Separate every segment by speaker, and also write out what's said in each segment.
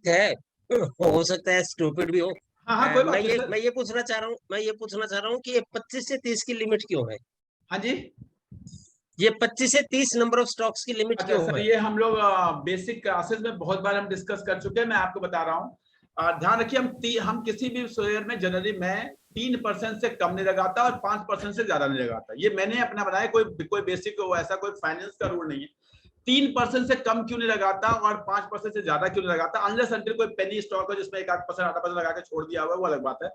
Speaker 1: है, हो सकता है स्टूपिड भी हो।
Speaker 2: हाँ हाँ, कोई बात
Speaker 1: मैं
Speaker 2: नहीं
Speaker 1: ये
Speaker 2: सर।
Speaker 1: मैं ये पूछना चाह रहा हूँ कि ये 25 से 30 की लिमिट क्यों है?
Speaker 2: हाँ जी।
Speaker 1: ये 25 से 30 नंबर ऑफ स्टॉक्स की लिमिट
Speaker 2: अच्छा
Speaker 1: क्यों
Speaker 2: सर,
Speaker 1: है?
Speaker 2: ये हम लोग बेसिक क्लासेस में बहुत बार हम डिस्कस कर चुके हैं, मैं आपको बता रहा हूँ। ध्यान रखिए, हम किसी भी शेयर में जनरली मैं 3% से कम नहीं लगाता और 5% से ज्यादा नहीं लगाता। ये मैंने अपना बनाया, कोई बेसिक ऐसा कोई फाइनेंस का रूल नहीं है। 3% से कम क्यों नहीं लगाता और 5% से ज्यादा क्यों नहीं लगाता, अनलेस अंटिल कोई पेनी स्टॉक हो जिसमें 1-8% 8% लगा के छोड़ दिया हुआ है, वो अलग बात है।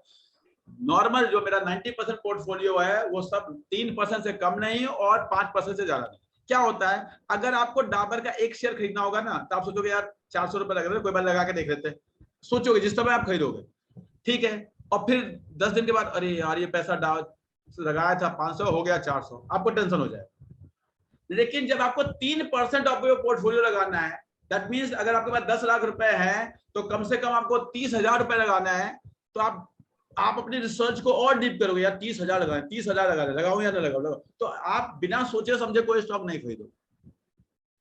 Speaker 2: नॉर्मल जो मेरा 90% पोर्टफोलियो है वो सब 3% से कम नहीं और 5% से ज्यादा नहीं। क्या होता है, अगर आपको डाबर का एक शेयर खरीदना होगा ना, तो आप सोचोगे यार 400 रुपए लग रहे हैं, कोई बार लगा के देख लेते हैं, सोचोगे जिस समय आप खरीदोगे, ठीक है। और फिर 10 दिन के बाद अरे यार ये पैसा लगाया था 500 हो गया 400, आपको टेंशन हो जाए। लेकिन जब आपको 3% ऑफ योर पोर्टफोलियो लगाना है, दैट मीन्स अगर आपके पास 10 लाख रुपए है तो कम से कम आपको 30,000 रुपए लगाना है। तो आप अपनी रिसर्च को और डीप करोगे, यार 30,000 लगाए, 30,000 लगाऊं या ना लगाऊं, तो आप बिना सोचे समझे कोई स्टॉक नहीं खरीदो,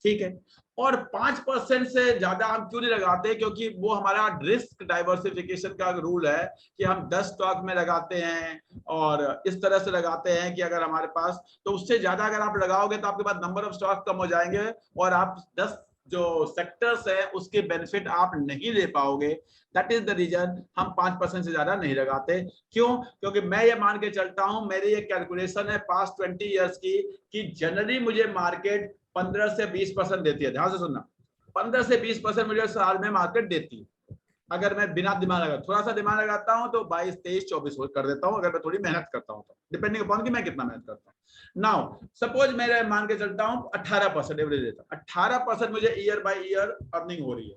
Speaker 2: ठीक है। और 5% से ज्यादा हम क्यों नहीं लगाते, क्योंकि वो हमारा रिस्क डाइवर्सिफिकेशन का रूल है कि हम 10 स्टॉक में लगाते हैं और इस तरह से लगाते हैं कि अगर हमारे पास, तो उससे ज्यादा अगर आप लगाओगे तो आपके पास नंबर ऑफ स्टॉक कम हो जाएंगे और आप 10 जो सेक्टर्स है उसके बेनिफिट आप नहीं ले पाओगे। दैट इज द रीजन हम 5% से ज्यादा नहीं लगाते। क्यों? क्योंकि मैं ये मान के चलता हूं, मेरी एक कैलकुलेशन है पास्ट 20 ईयर्स की, कि जनरली मुझे मार्केट 15 से 20% देती है। ध्यान से सुनना, 15 से 20% मुझे साल में मार्केट देती है। अगर मैं बिना दिमाग लगा, थोड़ा सा दिमाग लगाता हूं तो 22, 23, 24 कर देता हूं, अगर मैं थोड़ी मेहनत करता हूं तो, डिपेंडिंग अपॉन कि मैं कितना मेहनत करता हूं। नाउ सपोज मैं मान के चलता हूं 18% एवरेज देता, 18% मुझे ईयर बाय ईयर अर्निंग हो रही है।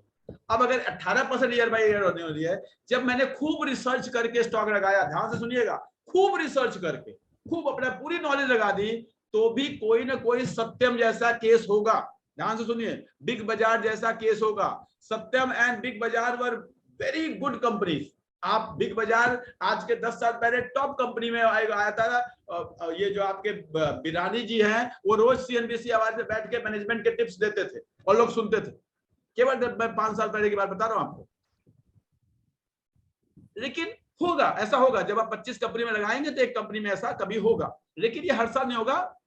Speaker 2: अब अगर 18% ईयर बाय ईयर अर्निंग हो रही है, जब मैंने खूब रिसर्च करके स्टॉक लगाया, ध्यान से सुनिएगा, खूब रिसर्च करके, खूब अपना पूरी नॉलेज लगा दी, तो भी कोई ना कोई सत्यम जैसा केस होगा। ध्यान से सुनिए, बिग बाजार जैसा केस होगा। सत्यम एंड बिग बाजार वर वेरी गुड कंपनीज। आप बिग बाजार आज के 10 साल पहले टॉप कंपनी में आया था। ये जो आपके बिरानी जी हैं, वो रोज सीएनबीसी आवाज में बैठ के मैनेजमेंट के टिप्स देते थे और लोग सुनते थे। केवल मैं 5 साल पहले की बात बता रहा हूं आपको। लेकिन होगा, ऐसा होगा, जब आप 25 कंपनी में लगाएंगे तो एक कंपनी में ऐसा कभी होगा, लेकिन ये हर साल नहीं होगा।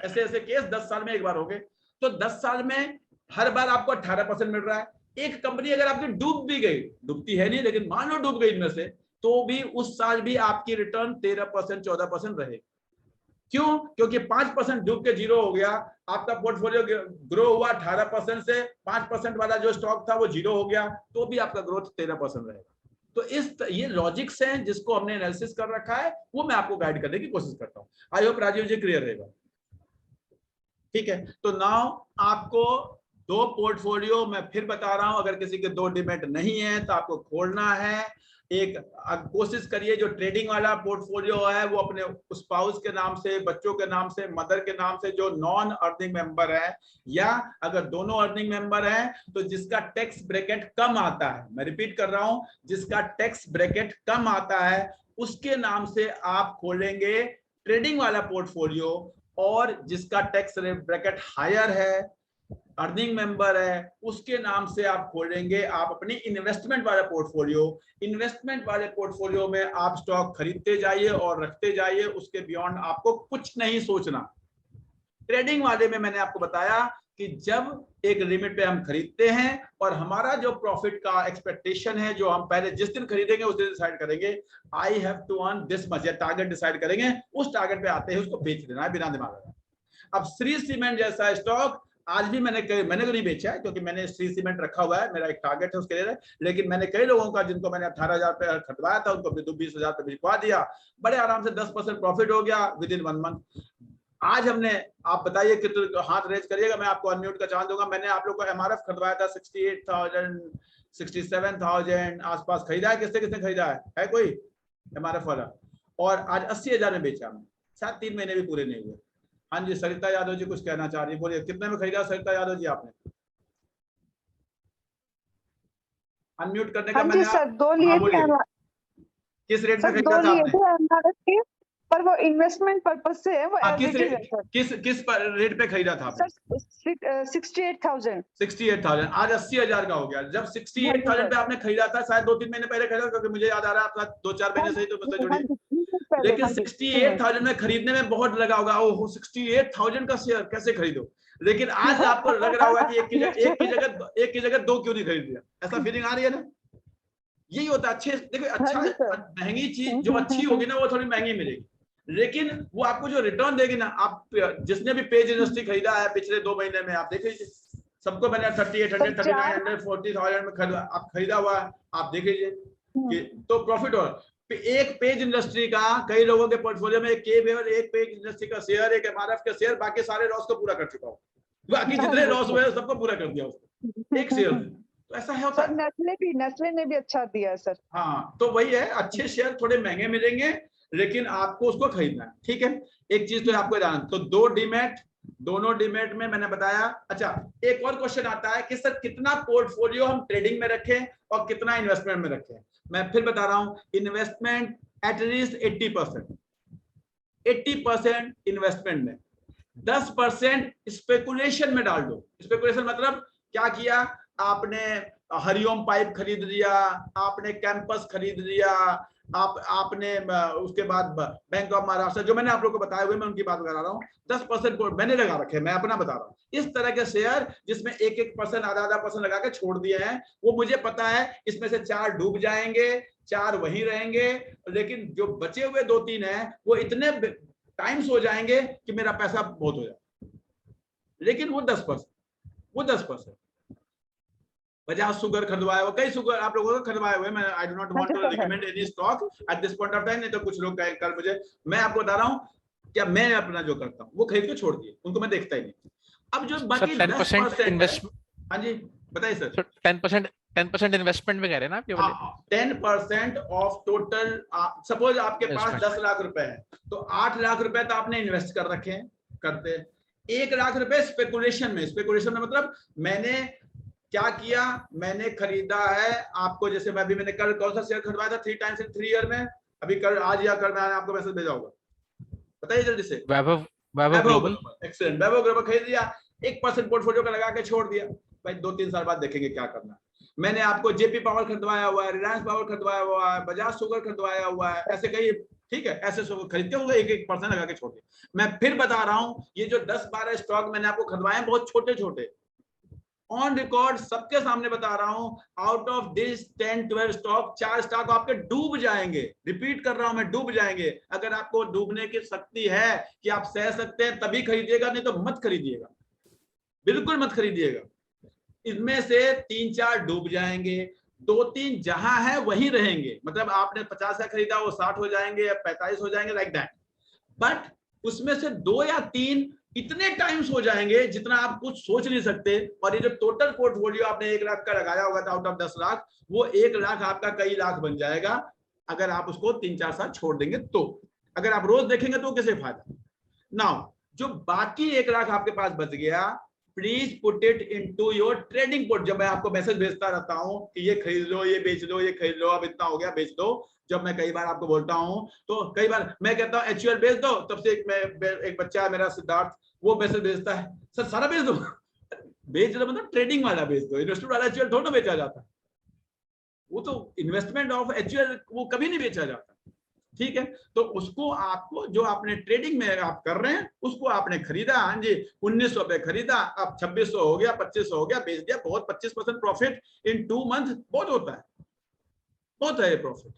Speaker 2: ऐसे ऐसे केस 10 साल में एक बार हो गए। तो 10 साल में हर बार आपको 18% मिल रहा है। एक कंपनी अगर आपकी डूब भी गई, डूबती है नहीं लेकिन मान लो डूब गई इनमें से, तो भी उस साल भी आपकी रिटर्न 13%, 14% रहे। क्यों? क्योंकि 5% डूब के जीरो हो गया, आपका पोर्टफोलियो ग्रो हुआ 18% से, 5% वाला जो स्टॉक था वो जीरो हो गया, तो भी आपका ग्रोथ 13% रहेगा। तो ये लॉजिक्स हैं जिसको हमने एनालिसिस कर रखा है, वो मैं आपको गाइड करने की कोशिश करता हूं। I hope Rajiv ji clear रहेगा, ठीक है। तो नाउ आपको दो पोर्टफोलियो मैं फिर बता रहा हूं, अगर किसी के दो डिमेट नहीं है तो आपको खोलना है। एक कोशिश करिए जो ट्रेडिंग वाला पोर्टफोलियो है वो अपने स्पाउस के नाम से, बच्चों के नाम से, मदर के नाम से, जो नॉन अर्निंग मेंबर है, या अगर दोनों अर्निंग मेंबर है तो जिसका टैक्स ब्रैकेट कम आता है, मैं रिपीट कर रहा हूं, जिसका टैक्स ब्रैकेट कम आता है उसके नाम से आप खोलेंगे ट्रेडिंग वाला पोर्टफोलियो। और जिसका टैक्स ब्रैकेट हायर है, अर्निंग मेंबर है, उसके नाम से आप खोलेंगे आप अपनी इन्वेस्टमेंट वाला पोर्टफोलियो। इन्वेस्टमेंट वाले पोर्टफोलियो में आप स्टॉक खरीदते जाइए और रखते जाइए, उसके बियॉन्ड आपको कुछ नहीं सोचना। ट्रेडिंग वाले में मैंने आपको बताया कि जब एक लिमिट पे हम खरीदते हैं और हमारा जो प्रॉफिट का एक्सपेक्टेशन है, जो हम पहले जिस दिन खरीदेंगे उस दिन डिसाइड करेंगे, I have to earn this much, या टारगेट डिसाइड करेंगे, उस टारगेट पे आते हैं उसको बेच देना है बिना दिमाग लगाए। अब श्री सीमेंट जैसा स्टॉक आज भी मैंने तो नहीं बेचा है, क्योंकि मैंने श्री सीमेंट रखा हुआ है, मेरा एक टारगेट है उसके लिए, लेकिन मैंने कई लोगों का जिनको मैंने 18,000 रुपए खरीदवाया था उनको 20,000 रुपए बिकवा दिया, बड़े आराम से 10% प्रॉफिट हो गया विद इन 1 मंथ। आज हमने, आप बताइए कितने, हाथ रेज करिएगा, मैं आपको अनम्यूट का चांस दूंगा। मैंने आप लोग को एमआरएफ खरीदवाया था 68,000 67,000 आसपास खरीदा है। किसने किसने खरीदा है कोई एमआरएफ वाला? और आज 80,000 में बेचा हमने, शायद 3 महीने भी पूरे नहीं हुए। हाँ जी, सरिता यादव जी कुछ कहना चाह रही है, बोलिए कितने में खरीदा सरिता यादव जी आपने? अनम्यूट करने का
Speaker 3: हाँ जी
Speaker 2: मैंने
Speaker 3: सर, 2
Speaker 2: हाँ
Speaker 3: लिए थे
Speaker 2: बोलिए, किस रेट में
Speaker 3: सर,
Speaker 2: खरीदा
Speaker 3: 2
Speaker 2: था
Speaker 3: लिए
Speaker 2: आपने?
Speaker 3: थे एमआरएफ के। पर वो इन्वेस्टमेंट पर्पज से है, वो
Speaker 2: किस
Speaker 3: एज इट इज है सर।
Speaker 2: किस रेट पे खरीदा था आपने?
Speaker 3: सर 68,000।
Speaker 2: 68,000 आज 80,000 का हो गया। जब 68,000 पे आपने खरीदा था, शायद 2-3 महीने पहले खरीदा, क्योंकि मुझे याद आ रहा है आपका 2-4 महीने से ही तो मुझसे जुड़ी। लेकिन 68,000 में खरीदने में बहुत लगा होगा। ओहो 68,000 का शेयर कैसे खरीदो? लेकिन आज आपको लग रहा होगा कि एक की जगह 2 क्यों नहीं खरीद लिया? ऐसा फीलिंग आ रही है ना? यही होता है। अच्छे देखो, अच्छा महंगी चीज जो अच्छी होगी ना, वो थोड़ी महंगी मिलेगी, लेकिन वो आपको जो रिटर्न देगी ना, आप जिसने भी पेज इंडस्ट्री खरीदा है पिछले 2 महीने में, आप देख लीजिए, सबको मैंने 3800, 3900, 40,000 में आप खरीदा हुआ है, आप देख लीजिए कि तो प्रॉफिट हो। एक पेज इंडस्ट्री का कई लोगों के पोर्टफोलियो में एक पेज इंडस्ट्री का शेयर, एक एमआरएफ का शेयर, बाकी सारे लॉस को पूरा कर चुका हूँ। बाकी जितने लॉस हुए सबको पूरा कर दिया उसको एक शेयर। तो ऐसा है, होता है।
Speaker 3: नेस्ले ने भी अच्छा दिया है सर।
Speaker 2: हाँ, तो वही है, अच्छे शेयर थोड़े महंगे मिलेंगे, लेकिन आपको उसको खरीदना है। ठीक है, एक चीज तो आपको जानना, तो दोनों डीमैट में मैंने बताया। अच्छा, एक और क्वेश्चन आता है कि सर कितना पोर्टफोलियो हम ट्रेडिंग में रखें और कितना इन्वेस्टमेंट में रखें? मैं फिर बता रहा हूं, इन्वेस्टमेंट एट लीस्ट 80%, 80% इन्वेस्टमेंट में, 10% स्पेकुलेशन में डाल दो। स्पेकुलेशन मतलब क्या किया आपने? हरिओम पाइप खरीद लिया, आपने कैंपस खरीद लिया, आपने उसके बाद बैंक ऑफ महाराष्ट्र, जो मैंने आप लोग को बताए हुए, मैं उनकी बात बता रहा हूँ। 10% मैंने लगा रखे, मैं अपना बता रहा हूँ। इस तरह के शेयर जिसमें 1% आधा % लगा के छोड़ दिए हैं, वो मुझे पता है इसमें से 4 डूब जाएंगे, 4 वहीं रहेंगे, लेकिन जो बचे हुए 2-3 हैं वो इतने टाइम्स हो जाएंगे कि मेरा पैसा बहुत हो जाए। लेकिन वो 10%। बजाज शुगर खरीदवाया हुआ, कई शुगर आप लोगों को खरीदवाए हुए। मैं I do not want to recommend any stock at this point of time, नहीं तो कुछ लोग कल मुझे, मैं आपको बता रहा हूं क्या मैं अपना जो करता हूं वो खरीद के छोड़ दिए, उनको मैं देखता ही नहीं। अब जो बाकी 10% इन्वेस्टमेंट, हाँ जी बताइए सर।
Speaker 4: 10% इन्वेस्टमेंट में कह रहे हैं ना आप ये वाले?
Speaker 2: 10% ऑफ टोटल। सपोज आपके पास 10 लाख रुपए है, तो 8 लाख रुपए तो आपने इन्वेस्ट कर रखे हैं, करते 1 लाख रुपए स्पेकुलेशन में। स्पेकुलेशन में मतलब मैंने क्या किया, मैंने खरीदा है आपको, जैसे मैं अभी मैंने कल कौन सा शेयर खरीदवाया था 3 टाइम्स इन 3 ईयर में, अभी कल आज या कल मैंने आपको मैसेज भेजा होगा, बताइए जल्दी से।
Speaker 4: वैभव ग्लोबल।
Speaker 2: एक्सीलेंट, वैभव ग्लोबल खरीद लिया, 1% पोर्टफोलियो का लगा के छोड़ दिया। भाई 2-3 साल बाद देखेंगे क्या करना है। मैंने आपको जेपी पावर खरीदवाया हुआ है, रिलायंस पावर खरीदवाया हुआ है, बजाज शुगर खरीदवाया हुआ है, ऐसे कई, ठीक है, ऐसे सब खरीदते हुए 1% लगा के छोड़ दिया। मैं फिर बता रहा हूं, ये जो 10-12 स्टॉक मैंने आपको खरीदवाए बहुत छोटे, ऑन रिकॉर्ड सबके सामने बता रहा हूं, out of this 10-12 stock 4 stock आपके डूब जाएंगे। रिपीट कर रहा हूं मैं, डूब जाएंगे। अगर आपको डूबने की शक्ति है कि आप सह सकते हैं तभी खरीदिएगा, नहीं तो मत खरीदिएगा, बिल्कुल मत खरीदिएगा। इनमें से 3-4 डूब जाएंगे, 2-3 जहां है वहीं रहेंगे। मतलब आपने 50 का खरीदा, वो 60 हो जाएंगे या 45 हो जाएंगे, लाइक दैट। बट उसमें से 2 या 3 इतने टाइम्स हो जाएंगे जितना आप कुछ सोच नहीं सकते। और ये जो टोटल पोर्टफोलियो आपने 1 लाख का लगाया होगा था आउट ऑफ 10 लाख, वो 1 लाख आपका कई लाख बन जाएगा अगर आप उसको 3-4 साल छोड़ देंगे तो। अगर आप रोज देखेंगे तो किसे फायदा। नाउ जो बाकी 1 लाख आपके पास बच गया, please put it into your trading port. जब मैं आपको मैसेज भेजता रहता हूं कि ये खरीद लो, ये बेच लो, ये खरीद लो, अब इतना हो गया बेच दो, जब मैं कई बार आपको बोलता हूं तो कई बार मैं कहता हूं एचयूएल बेच दो, तब से एक बच्चा है मेरा सिद्धार्थ, वो मैसेज भेजता है सर सारा बेच दो। बेच दो मतलब ट्रेडिंग वाला बेच दो, इन्वेस्टमेंट वाला एचयूएल थोड़ा बेचा जाता है। वो तो इन्वेस्टमेंट ऑफ एचयूएल वो कभी नहीं बेचा जाता, ठीक है। तो उसको आपको जो आपने ट्रेडिंग में आप कर रहे हैं उसको आपने खरीदा, हाँ जी 1900 पे खरीदा, अब 2600 हो गया, 2500 हो गया, बेच दिया, बहुत 25% प्रॉफिट इन 2 मंथ बहुत होता है, बहुत है ये प्रॉफिट।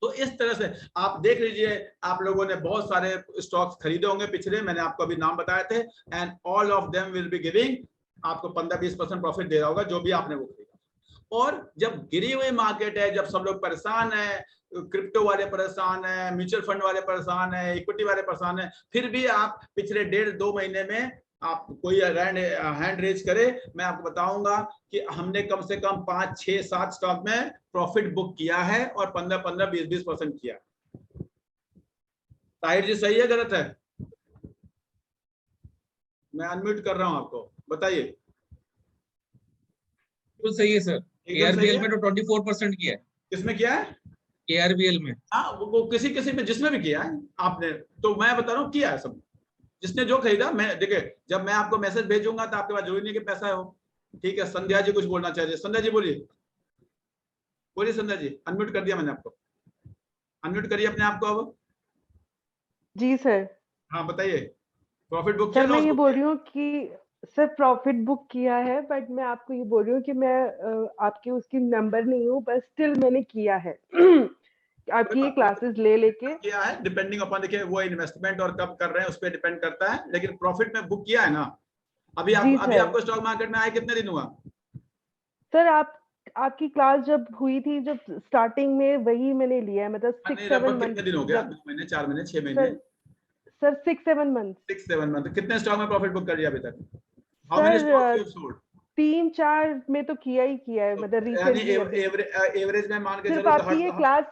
Speaker 2: तो इस तरह से आप देख लीजिए, आप लोगों ने बहुत सारे स्टॉक्स खरीदे होंगे पिछले, मैंने आपको अभी नाम बताए थे, and all of them will be giving आपको 15-20% प्रॉफिट दे रहा होगा जो भी आपने वो खरीदा। और जब गिरी हुई मार्केट है, जब सब लोग परेशान है, क्रिप्टो वाले परेशान है, म्यूचुअल फंड वाले परेशान है, इक्विटी वाले परेशान है, फिर भी आप पिछले 1.5-2 महीने में आप कोई हैंड रेज करे, मैं आपको बताऊंगा कि हमने कम से कम 5-6-7 स्टॉक में प्रॉफिट बुक किया है और 15-15, 20-20% किया। ताहिर जी सही है गलत है? मैं अनम्यूट कर रहा हूं आपको, बताइए।
Speaker 5: तो सही है सर, एआरबीएल में तो 24% किया है।
Speaker 2: किसमें किया है?
Speaker 5: KRBL में।
Speaker 2: हाँ, वो किसी किसी में जिसमें भी किया है आपने, तो मैं बता रहा हूँ किया है सब, जिसने जो खरीदा। मैं देखिए, जब मैं आपको मैसेज भेजूंगा तो आपके पास जरूरी नहीं कि पैसा हो। ठीक है, संध्या जी कुछ बोलना चाह रही है। संध्या जी बोलिए, बोलिए संध्या जी, अनम्यूट कर दिया मैंने आपको, अनम्यूट करिए अपने आप को अब।
Speaker 6: जी सर।
Speaker 2: हाँ बताइए, प्रॉफिट बुक किया
Speaker 6: सर
Speaker 2: ना
Speaker 6: मैं ये
Speaker 2: उसको?
Speaker 6: बोल रही हूँ कि सर प्रॉफिट बुक किया है, बट मैं आपको ये बोल रही हूँ कि मैं आपके उसकी मेंबर नहीं हूँ, बस स्टिल मैंने किया है आपकी ये क्लासेस ले लेके
Speaker 2: किया है, डिपेंडिंग अपॉन, देखिए वो इन्वेस्टमेंट और कब कर रहे हैं उस पर डिपेंड करता है, लेकिन प्रॉफिट में बुक किया है ना। अभी
Speaker 6: जी
Speaker 2: अभी
Speaker 6: सर।
Speaker 2: आपको स्टॉक मार्केट में आए कितने दिन हुआ?
Speaker 6: सर आपकी क्लास जब हुई थी, जब स्टार्टिंग में, वही मैंने लिया है, मतलब 6-7 मंथ।
Speaker 2: कितने दिन हो गया? 2 महीने, 4 महीने, 6 महीने?
Speaker 6: Sir 6-7 month.
Speaker 2: 6-7 मंथ। कितने स्टॉक में प्रॉफिट बुक कर लिया अभी तक? How many
Speaker 6: sir
Speaker 2: stocks you have sold?
Speaker 6: 3-4 में तो किया ही किया है, मतलब
Speaker 2: यानी
Speaker 6: रिसेंटली
Speaker 2: एवरेज में मान के
Speaker 6: सिर्फ
Speaker 2: चलो तो
Speaker 6: आपकी ये क्लास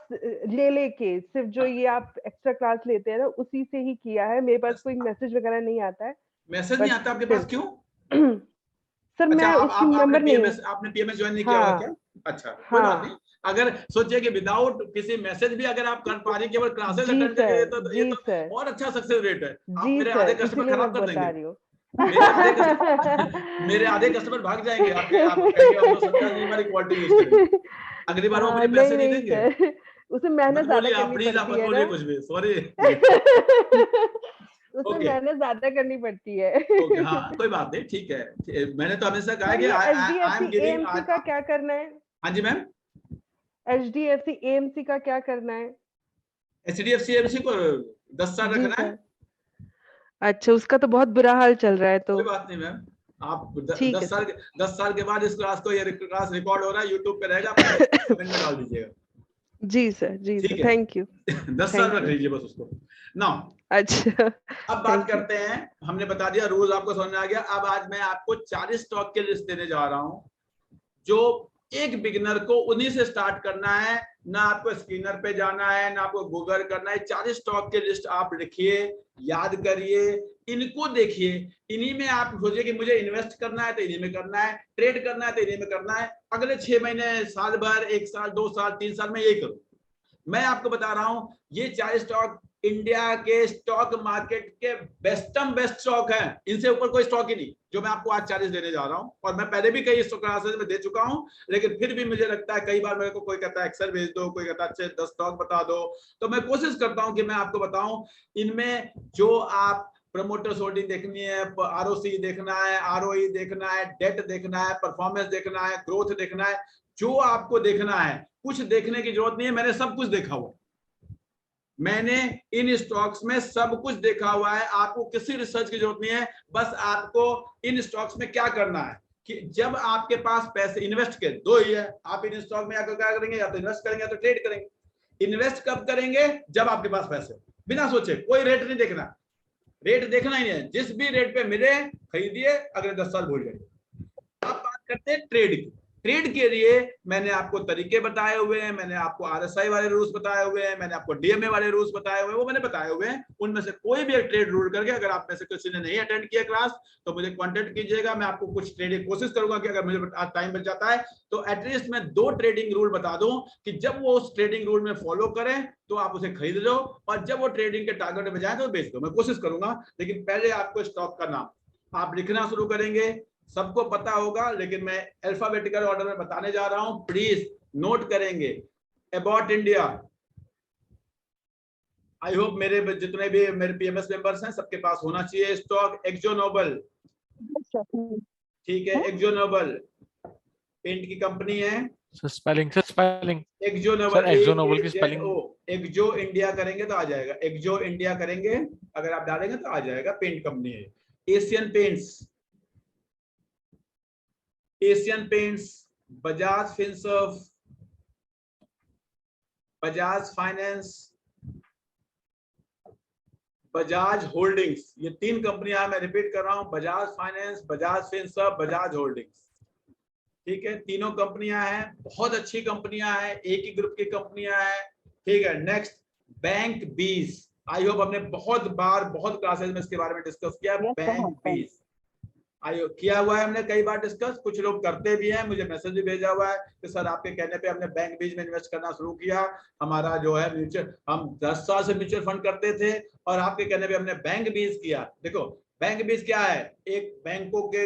Speaker 6: ले लेके, सिर्फ जो ये आप एक्स्ट्रा क्लास लेते हैं ना, उसी से ही किया है। मेरे पास कोई मैसेज वगैरह नहीं आता है।
Speaker 2: मैसेज नहीं आता आपके पास, क्यों?
Speaker 6: सर
Speaker 2: अच्छा,
Speaker 6: मैं उसकी मेंबर नहीं हूँ।
Speaker 2: आपने पीएमएस ज्वाइन नहीं किया
Speaker 6: हाँ,
Speaker 2: हुआ क्या? अच्छा, कोई बात नहीं।
Speaker 6: हाँ
Speaker 2: अगर सोचिए कि विदाउट किसी मैसेज भी अगर आप कर पा रही, केवल क्लासेस
Speaker 6: जी
Speaker 2: अटेंड करके,
Speaker 6: सर,
Speaker 2: ये
Speaker 6: जी
Speaker 2: तो
Speaker 6: सर,
Speaker 2: और अच्छा सक्सेस रेट है। आप
Speaker 6: जी
Speaker 2: मेरे आधे
Speaker 6: सर,
Speaker 2: कस्टमर
Speaker 6: इसीलिए मैं
Speaker 2: खराब कर
Speaker 6: बता
Speaker 2: देंगे।
Speaker 6: रही हूँ।
Speaker 2: मेरे आधे कस्टमर भाग जाएंगे, आपके आप कहेंगे हम तो संध्या जी हमारी क्वालिटी यूज करेंगे, अगली बार वो मुझे पैसे नहीं
Speaker 6: नहीं
Speaker 2: देंगे।
Speaker 6: सर, उसे
Speaker 2: मत
Speaker 6: मेहनत ज्यादा
Speaker 2: बोलिए आप,
Speaker 6: करनी
Speaker 2: प्लीज आप
Speaker 6: पड़ती
Speaker 2: मत
Speaker 6: है
Speaker 2: बोलिए
Speaker 6: ना।
Speaker 2: कुछ भी, सॉरी।
Speaker 6: उसे
Speaker 2: ओके
Speaker 6: मेहनत ज्यादा करनी पड़ती है।
Speaker 2: ओके, हाँ कोई बात नहीं, ठीक है। मैंने तो हमेशा कहा है
Speaker 6: सर
Speaker 2: कि
Speaker 6: ये
Speaker 2: I am
Speaker 6: HDFC
Speaker 2: giving.
Speaker 6: AMC का क्या करना है?
Speaker 2: हाँ जी मैम,
Speaker 6: HDFC AMC का क्या करना है?
Speaker 2: HDFC एमसी को 10 साल
Speaker 6: जी
Speaker 2: रखना है।
Speaker 6: सर। अच्छा, उसका तो बहुत बुरा हाल चल रहा है, तो
Speaker 2: कोई बात नहीं मैम, आप
Speaker 6: ठीक
Speaker 2: 10
Speaker 6: है
Speaker 2: साल
Speaker 6: सर।
Speaker 2: 10 साल के बाद इस क्लास को, ये क्लास रिकॉर्ड हो रहा है, यूट्यूब पे रहेगा, आप कमेंट में डाल दीजिएगा।
Speaker 6: जी सर, जी
Speaker 2: ठीक
Speaker 6: सर,
Speaker 2: है,
Speaker 6: थैंक यू।
Speaker 2: 10 साल
Speaker 6: थैंक
Speaker 2: रख
Speaker 6: यू।
Speaker 2: लीजिए बस उसको ना।
Speaker 6: अच्छा,
Speaker 2: अब बात
Speaker 6: थैंक यू।
Speaker 2: करते हैं, हमने बता दिया, रूल आपको समझ में आ गया। अब आज मैं आपको 40 स्टॉक की लिस्ट देने जा रहा हूं, जो एक बिगिनर को उन्हीं से स्टार्ट करना है। ना आपको स्क्रीनर पे जाना है, ना आपको गूगल करना है। 40 स्टॉक की लिस्ट आप लिखिए, याद करिए, इनको देखिए। इन्हीं में आप सोचिए कि मुझे इन्वेस्ट करना है तो इन्हीं में करना है, ट्रेड करना है तो इन्हीं में करना है। अगले 6 महीने, साल भर, 1 साल, 2 साल, 3 साल में यही करूं। मैं आपको बता रहा हूं, ये 40 स्टॉक इंडिया के स्टॉक मार्केट के बेस्ट स्टॉक हैं। इनसे ऊपर कोई स्टॉक ही नहीं, जो मैं आपको आज 40 देने जा रहा हूं। और मैं पहले भी कई क्लासेस में दे चुका हूं, लेकिन फिर भी मुझे लगता है, कई बार मेरे को कोई कहता है एक्सेल भेज दो, कोई कहता है अच्छे 10 स्टॉक बता दो, तो मैं कोशिश करता हूं कि मैं आपको बताऊं। इनमें जो आप प्रमोटर्स होल्डिंग देखनी है, ROC देखना है, ROE देखना है, डेट देखना है, परफॉर्मेंस देखना है, ग्रोथ देखना है, जो आपको देखना है, कुछ देखने की जरूरत नहीं है। मैंने सब कुछ देखा हुआ, मैंने इन स्टॉक्स में सब कुछ देखा हुआ है। आपको किसी रिसर्च की जरूरत नहीं है, बस आपको इन स्टॉक्स में क्या करना है कि जब आपके पास पैसे, इन्वेस्ट के दो ही है, आप इन स्टॉक में आकर क्या करेंगे, या तो इन्वेस्ट करेंगे या तो ट्रेड करेंगे। इन्वेस्ट कब करेंगे? जब आपके पास पैसे, बिना सोचे, कोई रेट नहीं देखना, रेट देखना ही नहीं है, जिस भी रेट पे मिले खरीदिए, अगले 10 साल भूल जाइए। अब बात करते हैं ट्रेड की। ट्रेड के लिए मैंने आपको तरीके बताए हुए हैं, मैंने आपको RSI वाले रूल्स बताए हुए हैं, मैंने आपको DMA वाले रूल्स बताए हुए हैं, वो मैंने बताए हुए हैं। उनमें से कोई भी एक ट्रेड रूल करके, अगर आप में से किसी ने नहीं अटेंड किया क्लास, तो मुझे कांटेक्ट कीजिएगा। मैं आपको कुछ ट्रेडिंग कोशिश करूंगा कि अगर मुझे आज टाइम बच जाता है तो एटलीस्ट मैं 2 ट्रेडिंग रूल बता दूं कि जब वो उस ट्रेडिंग रूल में फॉलो करें तो आप उसे खरीद लो, और जब वो ट्रेडिंग के टारगेट में जाए तो बेच दो। मैं कोशिश करूंगा, लेकिन पहले आपको स्टॉक का नाम आप लिखना शुरू करेंगे। सबको पता होगा, लेकिन मैं अल्फाबेटिकल ऑर्डर में बताने जा रहा हूं, प्लीज नोट करेंगे। अबाउट इंडिया, आई होप मेरे जितने भी मेरे PMS मेंबर्स हैं सबके पास होना चाहिए स्टॉक। एक्जो नोबल, ठीक है, एक्जो नोबल पेंट की कंपनी है।
Speaker 4: स्पेलिंग
Speaker 2: एक्जो
Speaker 4: सर,
Speaker 2: नोबल,
Speaker 4: एक्सो नोबल की स्पेलिंग।
Speaker 2: एक्जो इंडिया करेंगे तो आ जाएगा, एक्जो इंडिया करेंगे अगर आप डालेंगे तो आ जाएगा, पेंट कंपनी है। Asian paints, Asian paints, Bajaj Finserv, Bajaj finance, Bajaj holdings, ये 3 कंपनियां, मैं रिपीट कर रहा हूं, Bajaj finance, Bajaj Finserv, Bajaj holdings. ठीक है, तीनों कंपनियां हैं, बहुत अच्छी कंपनियां हैं, एक ही ग्रुप की कंपनियां हैं। ठीक है, नेक्स्ट बैंक बीज। आई होप हमने बहुत बार बहुत क्लासेस में इसके बारे में डिस्कस किया है। बैंक बीज, आयो किया हुआ है हमने कई बार डिस्कस, कुछ लोग करते भी हैं, मुझे मैसेज भी भेजा हुआ है कि सर आपके कहने पे हमने बैंक बीज में इन्वेस्ट करना शुरू किया, हमारा जो है म्यूचुअल, हम 10 साल से म्यूचुअल फंड करते थे और आपके कहने पे हमने बैंक बीज किया। देखो बैंक बीज क्या है, एक बैंकों के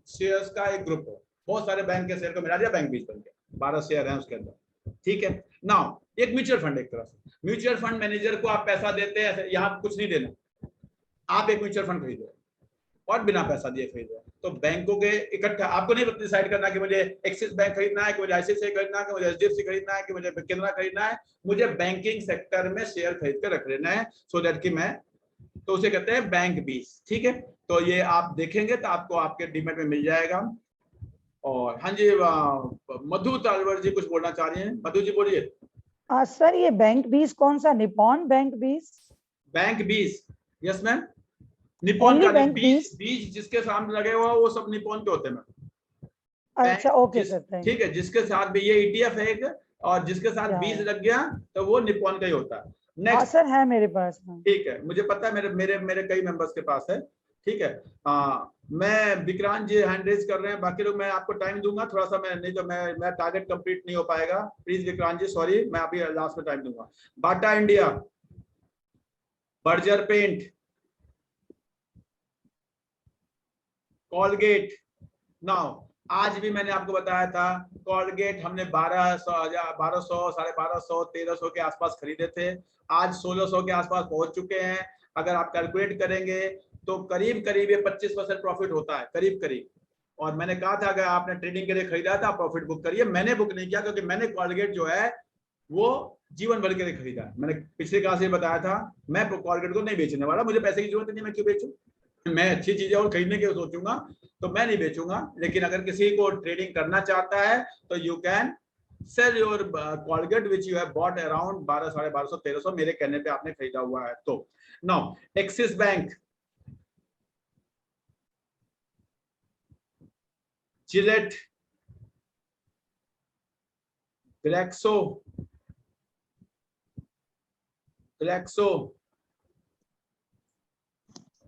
Speaker 2: शेयर्स का एक ग्रुप है, बहुत सारे बैंक के शेयर को मिला दिया, बैंक बीज बन गया, 12 शेयर है उसके अंदर, ठीक है। नाउ एक म्यूचुअल फंड, एक तरह से म्यूचुअल फंड मैनेजर को आप पैसा देते हैं, यहाँ कुछ नहीं देना, आप एक म्यूचुअल फंड खरीद रहे हैं और बिना पैसा दिए खरीद रहे हैं, तो बैंकों के इकट्ठा, आपको नहीं डिसाइड करना कि मुझे एक्सिस बैंक खरीदना है, कि मुझे आईसीआईसीआई खरीदना है, कि मुझे एचडीएफसी खरीदना है, कि मुझे केनरा खरीदना है, मुझे बैंकिंग सेक्टर में शेयर खरीद कर रख लेना है, सो दैट कि मैं, तो उसे कहते हैं बैंक बीज, ठीक है। तो ये आप देखेंगे तो आपको आपके डीमेट में मिल जाएगा। और हाँ जी, मधु तालवर जी कुछ बोलना चाह रही हैं, मधु जी बोलिए।
Speaker 5: सर ये बैंक बीज कौन सा, निपॉन बैंक बीज?
Speaker 2: बैंक बीज, यस मैम, निपॉन का
Speaker 5: बैंक
Speaker 2: बीज, बीज जिसके सामने लगे हुआ वो सब निपॉन के होते हैं मैम।
Speaker 5: अच्छा ओके सर,
Speaker 2: ठीक है, जिसके साथ भी ये ईटीएफ है एक, और जिसके साथ बीज लग गया तो वो निपॉन का ही होता है। नेक्स्ट
Speaker 5: सर है मेरे पास।
Speaker 2: ठीक है, मुझे पता है, मेरे मेरे मेरे कई मेंबर्स के पास है, ठीक है। मैं विक्रांत जी हैंड रेज कर रहे हैं, बाकी लोग मैं आपको टाइम दूंगा थोड़ा सा, मैं नहीं तो मैं टारगेट कंप्लीट नहीं हो पाएगा, प्लीज विक्रांत जी सॉरी, मैं अभी लास्ट में टाइम दूंगा। Bata India, Berger paint, Colgate. Now आज भी मैंने आपको बताया था, कॉलगेट हमने 1200, 1200, 1300 के आसपास खरीदे थे, आज 1600 के आसपास पहुंच चुके हैं। अगर आप कैलकुलेट करेंगे तो करीब करीब ये 25% प्रॉफिट होता है, करीब करीब। और मैंने कहा था अगर आपने ट्रेडिंग के लिए खरीदा था प्रॉफिट बुक करिए, मैंने बुक नहीं किया क्योंकि मैंने कॉलगेट जो है वो जीवन भर के लिए खरीदा है। मैंने पिछले क्लास में बताया था मैं कॉलगेट को नहीं बेचने वाला, मुझे पैसे की जरूरत नहीं, मैं क्यों बेचूं, मैं अच्छी चीजें और खरीदने की सोचूंगा तो मैं नहीं बेचूंगा। लेकिन अगर किसी को ट्रेडिंग करना चाहता है तो you can sell your Colgate which you have bought around 1200, 1250, 1300 मेरे कहने पे आपने खरीदा हुआ है। तो now axis bank, Gillette, Glaxo,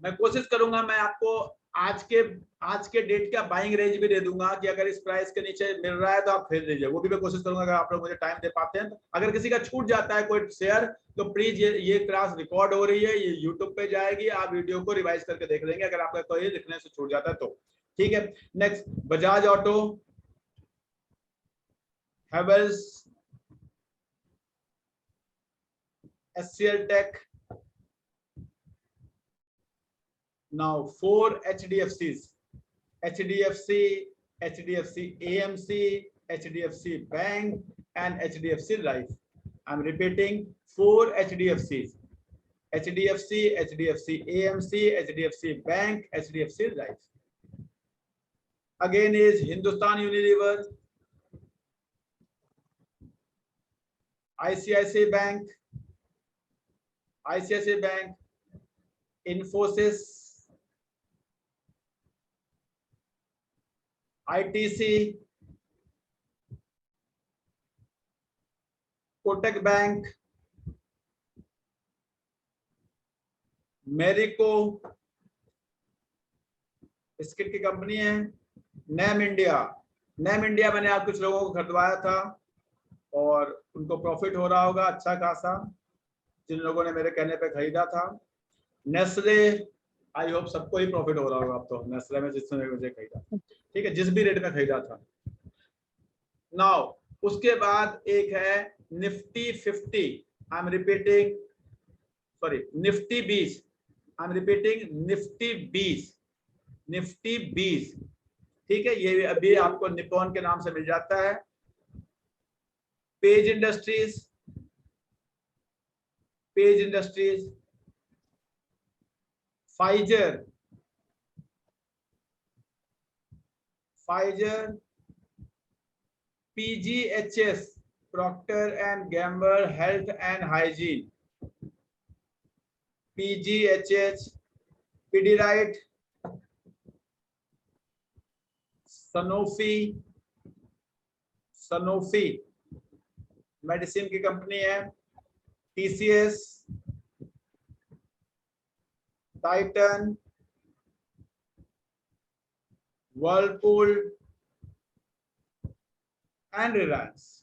Speaker 2: मैं कोशिश करूंगा मैं आपको आज के डेट का बाइंग रेंज भी दे दूंगा कि अगर इस प्राइस के नीचे मिल रहा है तो आप खरीद लीजिए, वो भी मैं कोशिश करूंगा अगर आप लोग मुझे टाइम दे पाते हैं। अगर किसी का छूट जाता है कोई शेयर तो प्लीज ये क्लास रिकॉर्ड हो रही है, ये यूट्यूब पे जाएगी, आप वीडियो को रिवाइज करके देख लेंगे अगर आपका कोई लिखने से छूट जाता है तो, ठीक है। Next Bajaj auto, Havells, HCL Tech. Now 4 HDFCs, HDFC, HDFC AMC, HDFC Bank and HDFC Life. I'm repeating 4 HDFCs, HDFC, HDFC AMC, HDFC Bank, HDFC Life. Again is Hindustan Unilever, ICICI Bank, Infosys, ITC, Kotak bank, Marico, biscuit की company है, NAM India. NAM India मैंने आप कुछ लोगों को खरीदवाया था और उनको प्रॉफिट हो रहा होगा अच्छा खासा, जिन लोगों ने मेरे कहने पे खरीदा था। नेस्ले, आई होप सबको ही प्रॉफिट हो रहा होगा अब तो, नेस्ले में जिसने मुझे खरीदा, ठीक है, जिस भी रेट में खरीदा था। नाउ उसके बाद एक है Nifty 50, I am repeating, sorry Nifty 20, I am repeating Nifty 20, Nifty 20, ठीक है, ये अभी आपको निपॉन के नाम से मिल जाता है। Page industries, Pfizer, PGHS, Procter and Gamble Health and Hygiene, PGHS, Pidilite, Sanofi medicine की कंपनी है, TCS, Titan, Whirlpool and Reliance.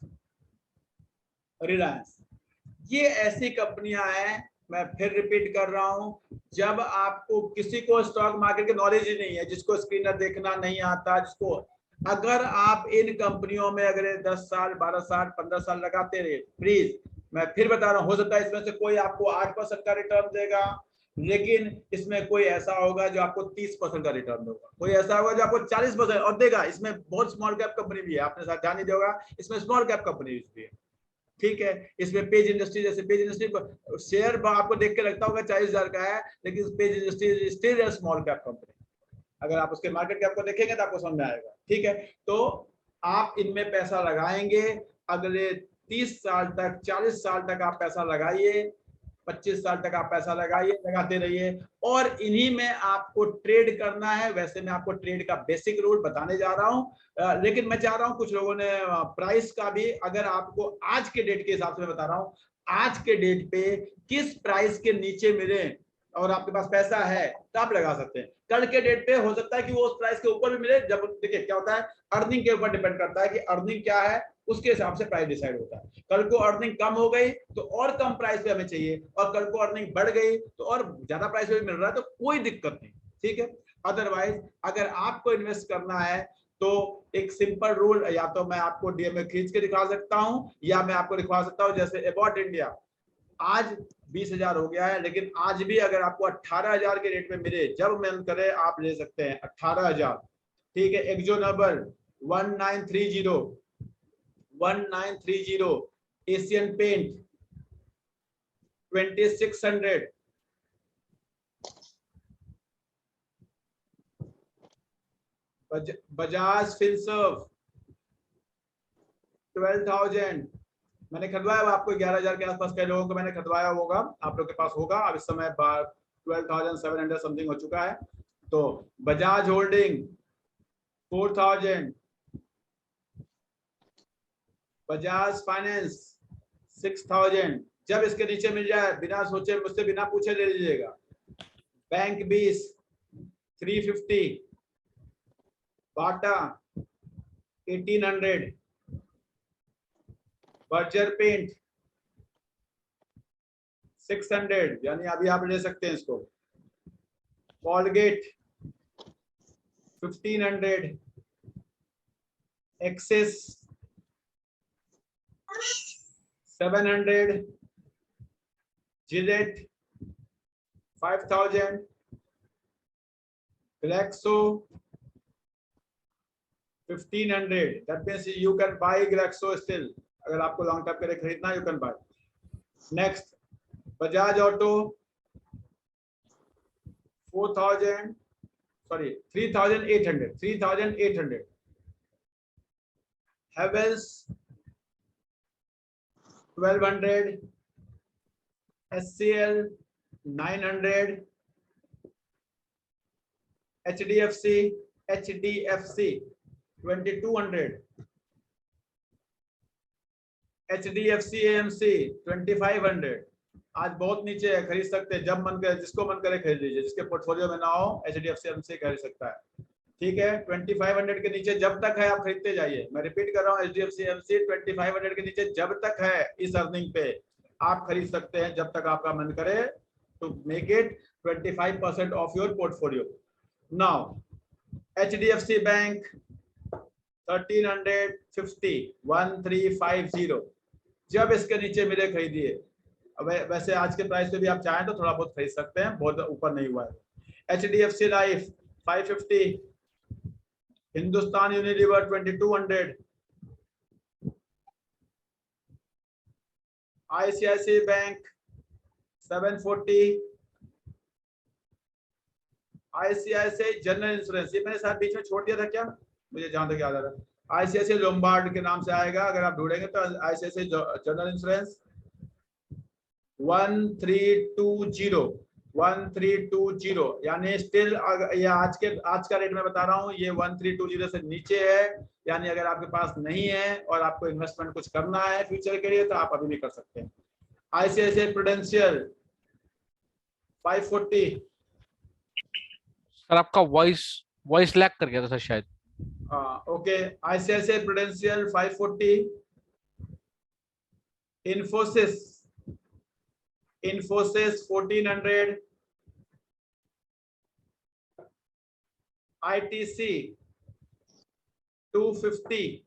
Speaker 2: ये ऐसी कंपनियां हैं, मैं फिर रिपीट कर रहा हूं, जब आपको किसी को स्टॉक मार्केट की नॉलेज ही नहीं है, जिसको स्क्रीनर देखना नहीं आता, जिसको, अगर आप इन कंपनियों में अगर 10 साल 12 साल 15 साल लगाते रहे, प्लीज मैं फिर बता रहा हूं, हो सकता है इसमें से कोई आपको 8% का रिटर्न देगा, लेकिन इसमें कोई ऐसा होगा जो आपको 30% का रिटर्न देगा, कोई ऐसा होगा जो आपको 40% और देगा। इसमें बहुत स्मॉल कैप कंपनी भी है, आपने साथ ध्यान नहीं देगा, इसमें स्मॉल कैप कंपनी भी है, ठीक है। इसमें पेज इंडस्ट्री, जैसे पेज इंडस्ट्री शेयर आपको देख के लगता होगा 40,000 का है, लेकिन page industry still a small cap company. अगर आप उसके मार्केट कैप को देखेंगे तो आपको समझ में आएगा, ठीक है। तो आप इनमें पैसा लगाएंगे, अगले 30 साल तक, 40 साल तक आप पैसा लगाइए, 25 साल तक आप पैसा लगाइए, लगाते रहिए, और इन्हीं में आपको ट्रेड करना है। वैसे मैं आपको ट्रेड का बेसिक रूल बताने जा रहा हूं, लेकिन मैं चाह रहा हूं, कुछ लोगों ने प्राइस का भी, अगर आपको आज के डेट के हिसाब से मैं बता रहा हूं, आज के डेट पे किस प्राइस के नीचे मिले और आपके पास पैसा है तो आप लगा सकते हैं। कल के डेट पे हो सकता है कि वो उस प्राइस के ऊपर भी मिले, जब देखिए क्या होता है, अर्निंग के ऊपर डिपेंड करता है कि अर्निंग क्या है, उसके हिसाब से प्राइस डिसाइड होता है। कल को अर्निंग कम हो गई तो और कम प्राइस पे हमें चाहिए, और कल को अर्निंग बढ़ गई तो और ज्यादा प्राइस पे मिल रहा है तो कोई दिक्कत नहीं, ठीक है। अदरवाइज अगर आपको इन्वेस्ट करना है तो एक सिंपल रूल, या तो मैं आपको डीएमए खींच के दिखा सकता हूं, या मैं आपको दिखा सकता हूं, जैसे अबाउट इंडिया आज 20,000 हो गया है, लेकिन आज भी अगर आपको 18,000 के रेट में मिले, जब मन करे आप ले सकते हैं 18,000, ठीक है। Akzo Nobel 1930, Asian paint 2600, Bajaj Finserv 12,000, मैंने खरीदवाया, आपको 11,000 के आसपास कई लोगों को मैंने खरीदवाया होगा, आप लोग के पास होगा। अब इस समय 12,700 समथिंग हो चुका है। तो बजाज होल्डिंग 4,000, बजाज फाइनेंस 6,000। जब इसके नीचे मिल जाए, बिना सोचे, मुझसे बिना पूछे ले लीजिएगा। बैंक 20 350, बाटा 1,800, बर्जर पेंट 600, यानी अभी आप ले सकते हैं इसको। Colgate 1,500, axis 700, Gillette 5,000, Glaxo 1,500। That means you can buy Glaxo still. अगर आपको लॉन्ग टर्म के लिए खरीदना, you can buy. Next Bajaj auto 3,800, Havells 1,200, SCL 900, HDFC 2,200, HDFC AMC 2,500। आज बहुत नीचे है, खरीद सकते हैं, जब मन करे, जिसको मन करे खरीद लीजिए, जिसके पोर्टफोलियो में ना हो HDFC AMC खरीद सकता है, ठीक है। 2,500 के नीचे जब तक है आप खरीदते जाइए। मैं रिपीट कर रहा हूँ, HDFC AMC 2,500 के नीचे जब तक है इस अर्निंग पे आप खरीद सकते हैं, जब तक आपका मन करे, to make it 25% of your portfolio. Now HDFC bank 1,350, 1,350, जब इसके नीचे मिले खरीदिए। वैसे आज के प्राइस पे भी आप चाहें तो थोड़ा बहुत खरीद सकते हैं, बहुत ऊपर नहीं हुआ है। HDFC life 550, Hindustan Unilever 2,200, ICICI bank 740, ICICI general insurance, ये मैंने साथ बीच में छोड़ दिया था क्या, मुझे जहां तक याद आ रहा है, ICICI लोम्बार्ड के नाम से आएगा, अगर आप ढूंढेंगे तो ICICI जनरल इंश्योरेंस 1320, यानी स्टिल ये आज का रेट में बता रहा हूँ, ये 1320 से नीचे है, यानी अगर आपके पास नहीं है और आपको इन्वेस्टमेंट कुछ करना है फ्यूचर के लिए तो आप अभी भी कर सकते हैं। ICICI prudential 540।
Speaker 4: सर आपका वॉइस वॉइस लैग कर गया था सर शायद।
Speaker 2: Okay, ICICI prudential 540, Infosys 1400, ITC 250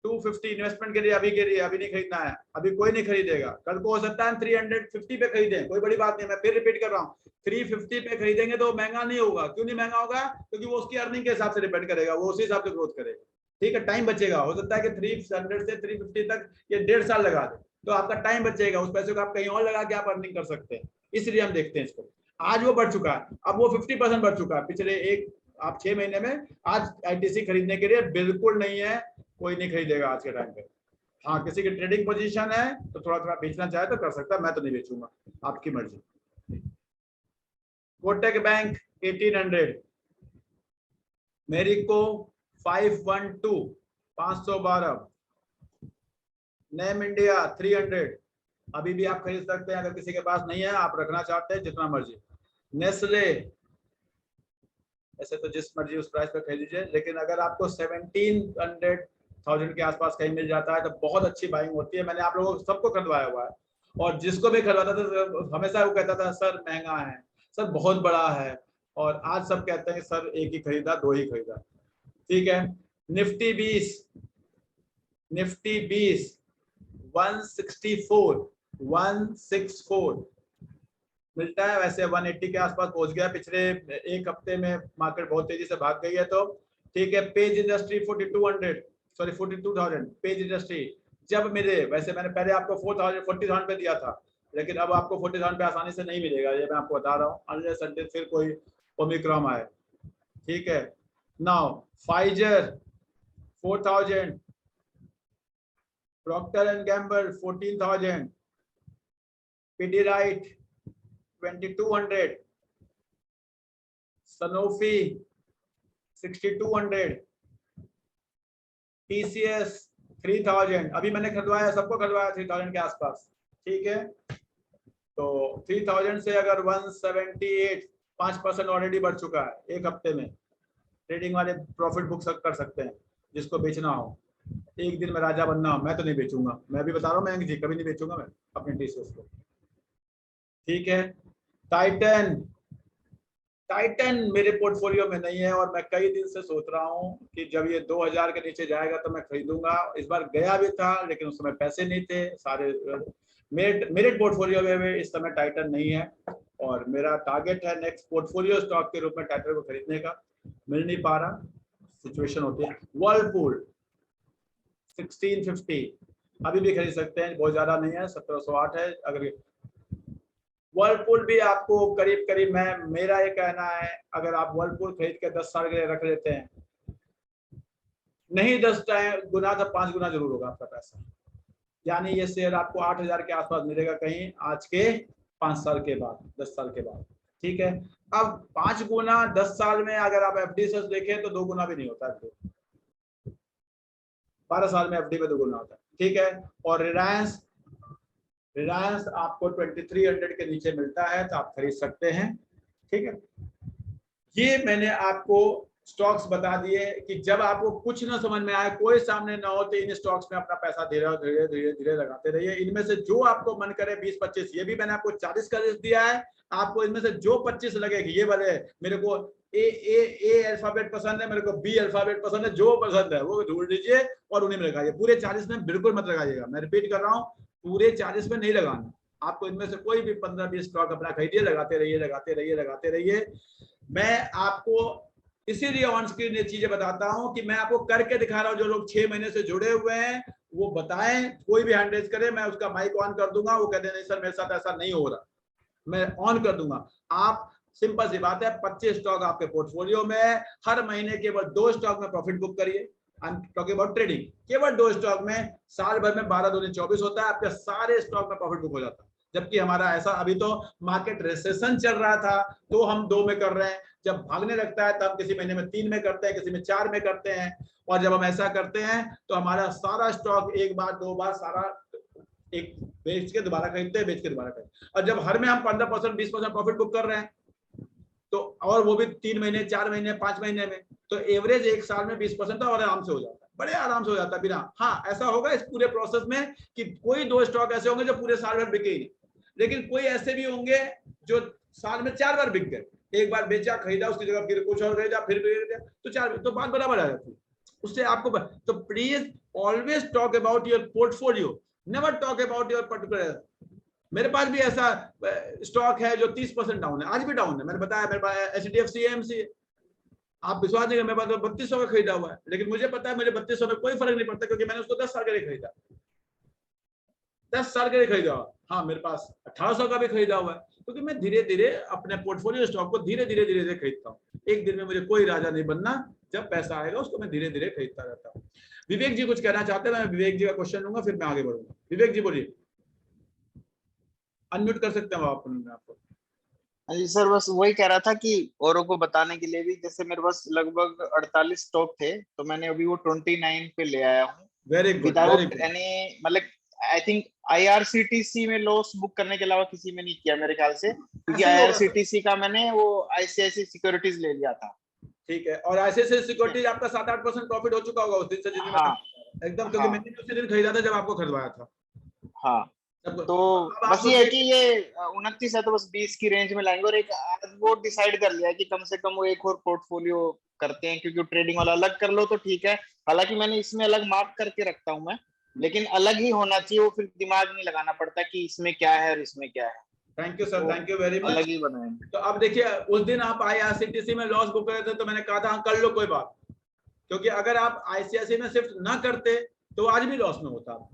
Speaker 2: investment के लिए अभी नहीं खरीदना है, अभी कोई नहीं खरीदेगा। कल को हो सकता है 350 पे खरीदें, कोई बड़ी बात नहीं। मैं फिर रिपीट कर रहा हूँ, 350 पे खरीदेंगे तो महंगा नहीं होगा। क्यों नहीं महंगा होगा? क्योंकि वो उसकी अर्निंग के हिसाब से डिपेंड करेगा, वो उसी हिसाब से ग्रोथ करेगा। ठीक है, टाइम बचेगा। हो सकता है कि 300 से 350 तक ये 1.5 साल लगा दे, तो आपका टाइम बचेगा। उस पैसे को आप कहीं और लगा के आप अर्निंग कर सकते हैं। इसलिए हम देखते हैं इसको। आज वो बढ़ चुका है, अब वो 50% बढ़ चुका है पिछले आप 6 महीने में। आज आईटीसी खरीदने के लिए बिल्कुल नहीं है, कोई नहीं खरीदेगा आज के टाइम पे। हाँ, किसी की ट्रेडिंग पोजीशन है तो थोड़ा थोड़ा बेचना चाहे तो कर सकता है, मैं तो नहीं बेचूंगा, आपकी मर्जी। Kotak bank 1800, Marico 512 512, name India 300, अभी भी आप खरीद सकते हैं। अगर किसी के पास नहीं है, आप रखना चाहते हैं, जितना मर्जी। नेस्ले, ऐसे तो जिस मर्जी उस प्राइस पे खरीद लीजिए, लेकिन अगर आपको 1700,000 के आसपास कहीं मिल जाता है तो बहुत अच्छी बाइंग होती है। मैंने आप लोगों सबको खरीदवाया हुआ है, और जिसको भी खरीदवाता था हमेशा वो कहता था सर महंगा है, सर बहुत बड़ा है, और आज सब कहते हैं सर एक ही खरीदा, 2 ही खरीदा। ठीक है, निफ्टी 20 164 मिलता है। वैसे 180 के आसपास पहुंच गया। पिछले एक हफ्ते में मार्केट बहुत तेजी से भाग गई है, तो ठीक है। पेज इंडस्ट्री 42,000 पेज इंडस्ट्री जब मिले, वैसे मैंने पहले आपको 40,000 पे दिया था, लेकिन अब आपको 40,000 पे आसानी से नहीं मिलेगा, ये मैं आपको बता रहा हूँ, अनलेस अनटिल फिर कोई ओमिक्रॉन आए। ठीक है, now Pfizer 4,000, Procter and Gamble 14,000, Pidilite 2,200, Sanofi 6,200, TCS 3,000, अभी मैंने खरीदवाया, सबको खरीदवाया 3,000 के आसपास। ठीक है, तो 3,000 से अगर 178, 5% ऑलरेडी बढ़ चुका है एक हफ्ते में। ट्रेडिंग वाले प्रॉफिट बुक कर सकते हैं, जिसको बेचना हो। एक दिन में राजा बनना हो, मैं तो नहीं बेचूंगा, मैं भी बता रहा हूँ मैं जी कभी नहीं बेचूंगा मैं अपने TCS को। ठीक है, टाइटन मेरे पोर्टफोलियो में नहीं है, और मैं कई दिन से सोच रहा हूं कि जब ये 2,000 के नीचे जाएगा तो मैं खरीदूंगा। इस बार गया भी था, लेकिन उस समय पैसे नहीं थे सारे। मेरे पोर्टफोलियो में इस समय टाइटन नहीं है, और मेरा टारगेट है नेक्स्ट पोर्टफोलियो स्टॉक के रूप में टाइटन को खरीदने का। मिल नहीं पा रहा, सिचुएशन होती है। वर्लपूल 1650, अभी भी खरीद सकते हैं, बहुत ज्यादा नहीं है, 1708 है। अगर वर्लपूल भी आपको करीब करीब, मेरा ये कहना है, अगर आप वर्लपूल खरीद के 10 साल के लिए रख लेते हैं, नहीं 10 गुना तो 5 गुना जरूर होगा आपका पैसा। यानी ये शेयर आपको 8,000 के आसपास मिलेगा कहीं आज के 5 साल के बाद, 10 साल के बाद। ठीक है, अब 5 गुना 10 साल में अगर आप FD से देखें तो 2 गुना भी नहीं होता है, 12 साल में FD में 2 गुना होता है। ठीक है, और रिलायंस आपको 2300 के नीचे मिलता है तो आप खरीद सकते हैं। ठीक है, ये मैंने आपको स्टॉक्स बता दिए कि जब आपको कुछ ना समझ में आए, कोई सामने ना हो, तो इन स्टॉक्स में अपना पैसा धीरे धीरे लगाते रहिए। इनमें से जो आपको मन करे 20-25, ये भी मैंने आपको 40 का लिस्ट दिया है, आपको इनमें से जो 25 लगेगी, ये वाले मेरे को ए अल्फाबेट पसंद है, मेरे को B अल्फाबेट पसंद है, जो पसंद है वो ढूंढ लीजिए और उन्हीं में लगाइए। पूरे 40 में बिल्कुल मत लगाइएगा, मैं रिपीट कर रहा हूँ, पूरे 40 में नहीं लगाना आपको। इनमें से कोई भी 15-20 स्टॉक अपना खरीदिए, लगाते रहिए। मैं आपको इसीलिए ऑन स्क्रीन ये चीजें बताता हूं कि मैं आपको करके दिखा रहा हूं। जो लोग 6 महीने से जुड़े हुए हैं वो बताएं, कोई भी हैंड रेज करे, मैं उसका माइक ऑन कर दूंगा। वो कहते नहीं सर मेरे साथ ऐसा नहीं हो रहा, मैं ऑन कर दूंगा। आप, सिंपल सी बात है, 25 स्टॉक आपके पोर्टफोलियो में, हर महीने केवल 2 स्टॉक में प्रॉफिट बुक करिए। टॉकिंग अबाउट ट्रेडिंग, केवल 2 स्टॉक में, साल भर में 12 दूनी 24 होता है, आपके सारे स्टॉक में प्रॉफिट बुक हो जाता है। जबकि हमारा ऐसा, अभी तो मार्केट रिसेशन चल रहा था तो हम 2 में कर रहे हैं, जब भागने लगता है तब किसी महीने में 3 में करते हैं, किसी में 4 में करते हैं। और जब हम ऐसा करते हैं तो हमारा सारा स्टॉक एक बार 2 बार सारा एक बेच के दोबारा खरीदते हैं, बेच के दोबारा खरीदते हैं। और जब हर में हम 15% 20% प्रॉफिट बुक कर रहे हैं तो और वो भी 3 महीने 4 महीने 5 महीने में, तो एवरेज एक साल में 20% और आराम से हो जाता है, बड़े आराम से हो जाता है बिना। हाँ ऐसा होगा इस पूरे प्रोसेस में कि कोई 2 स्टॉक ऐसे होंगे जो पूरे साल भर बिके ही नहीं, लेकिन कोई ऐसे भी होंगे जो साल में 4 बार बिक गए, एक बार बेचा खरीदा उसकी जगह फिर कुछ और खरीदा फिर खरीदा, तो 4, तो बात बराबर आ जाती है उससे आपको। तो please always talk about your portfolio, never talk about your particular. मेरे पास भी ऐसा स्टॉक है जो 30% डाउन है, आज भी डाउन है। मैंने बताया मेरे पास HDFC AMC, आप विश्वास नहीं, मेरे पास 3200 का खरीदा हुआ है, लेकिन मुझे पता है मुझे 3200 में कोई फर्क नहीं पड़ता, क्योंकि मैंने उसको 10 साल के लिए खरीदा, 10 साल के लिए खरीदा हुआ। हाँ मेरे पास 1800 का भी खरीदा हुआ है, क्योंकि मैं धीरे धीरे अपने पोर्टफोलियो स्टॉक को धीरे धीरे खरीदता हूँ। एक दिन में मुझे कोई राजा नहीं बनना, जब पैसा आएगा उसको मैं धीरे धीरे खरीदता रहता हूँ। विवेक जी कुछ कहना चाहते हैं, मैं विवेक जी का क्वेश्चन लूंगा फिर मैं आगे बढ़ूंगा। विवेक जी बोलिए, अनम्यूट कर सकते हैं आप आपको।
Speaker 7: हाँ जी सर, बस वही कह रहा था कि औरों को बताने के लिए भी, जैसे मेरे पास लगभग 48 स्टॉक थे, तो मैंने अभी वो 29 पे ले आया हूँ
Speaker 2: वेरी गुड
Speaker 7: विदाउट एनी, मतलब आई थिंक IRCTC में लॉस बुक करने के अलावा किसी में नहीं किया मेरे ख्याल से, क्योंकि IRCTC का मैंने वो ICICI सिक्योरिटीज ले लिया था। ठीक है,
Speaker 2: और ICICI सिक्योरिटीज आपका 7-8% प्रॉफिट हो चुका होगा उस दिन से, जिस दिन एकदम, क्योंकि मैंने उसी दिन खरीदा था जब आपको खरीदवाया था।
Speaker 7: हाँ तो बस ये है कि ये 29 है तो बस 20 की रेंज में लाएंगे, और एक आज वो डिसाइड कर लिया है कि कम से कम वो एक और पोर्टफोलियो करते हैं, क्योंकि ट्रेडिंग वाला अलग कर लो तो ठीक है, हालांकि मैंने इसमें अलग मार्क करके रखता हूं मैं, लेकिन अलग ही होना चाहिए, वो फिर दिमाग नहीं लगाना पड़ता कि इसमें क्या है और इसमें क्या है।
Speaker 2: Thank you sir, thank you very much.
Speaker 7: अलग ही बनाएंगे।
Speaker 2: तो अब देखिए, उस दिन आप IRCTC में लॉस बुक कर रहे थे तो मैंने कहा था कर लो कोई बात, क्योंकि अगर आप ICICI में शिफ्ट ना करते तो आज भी लॉस में होता,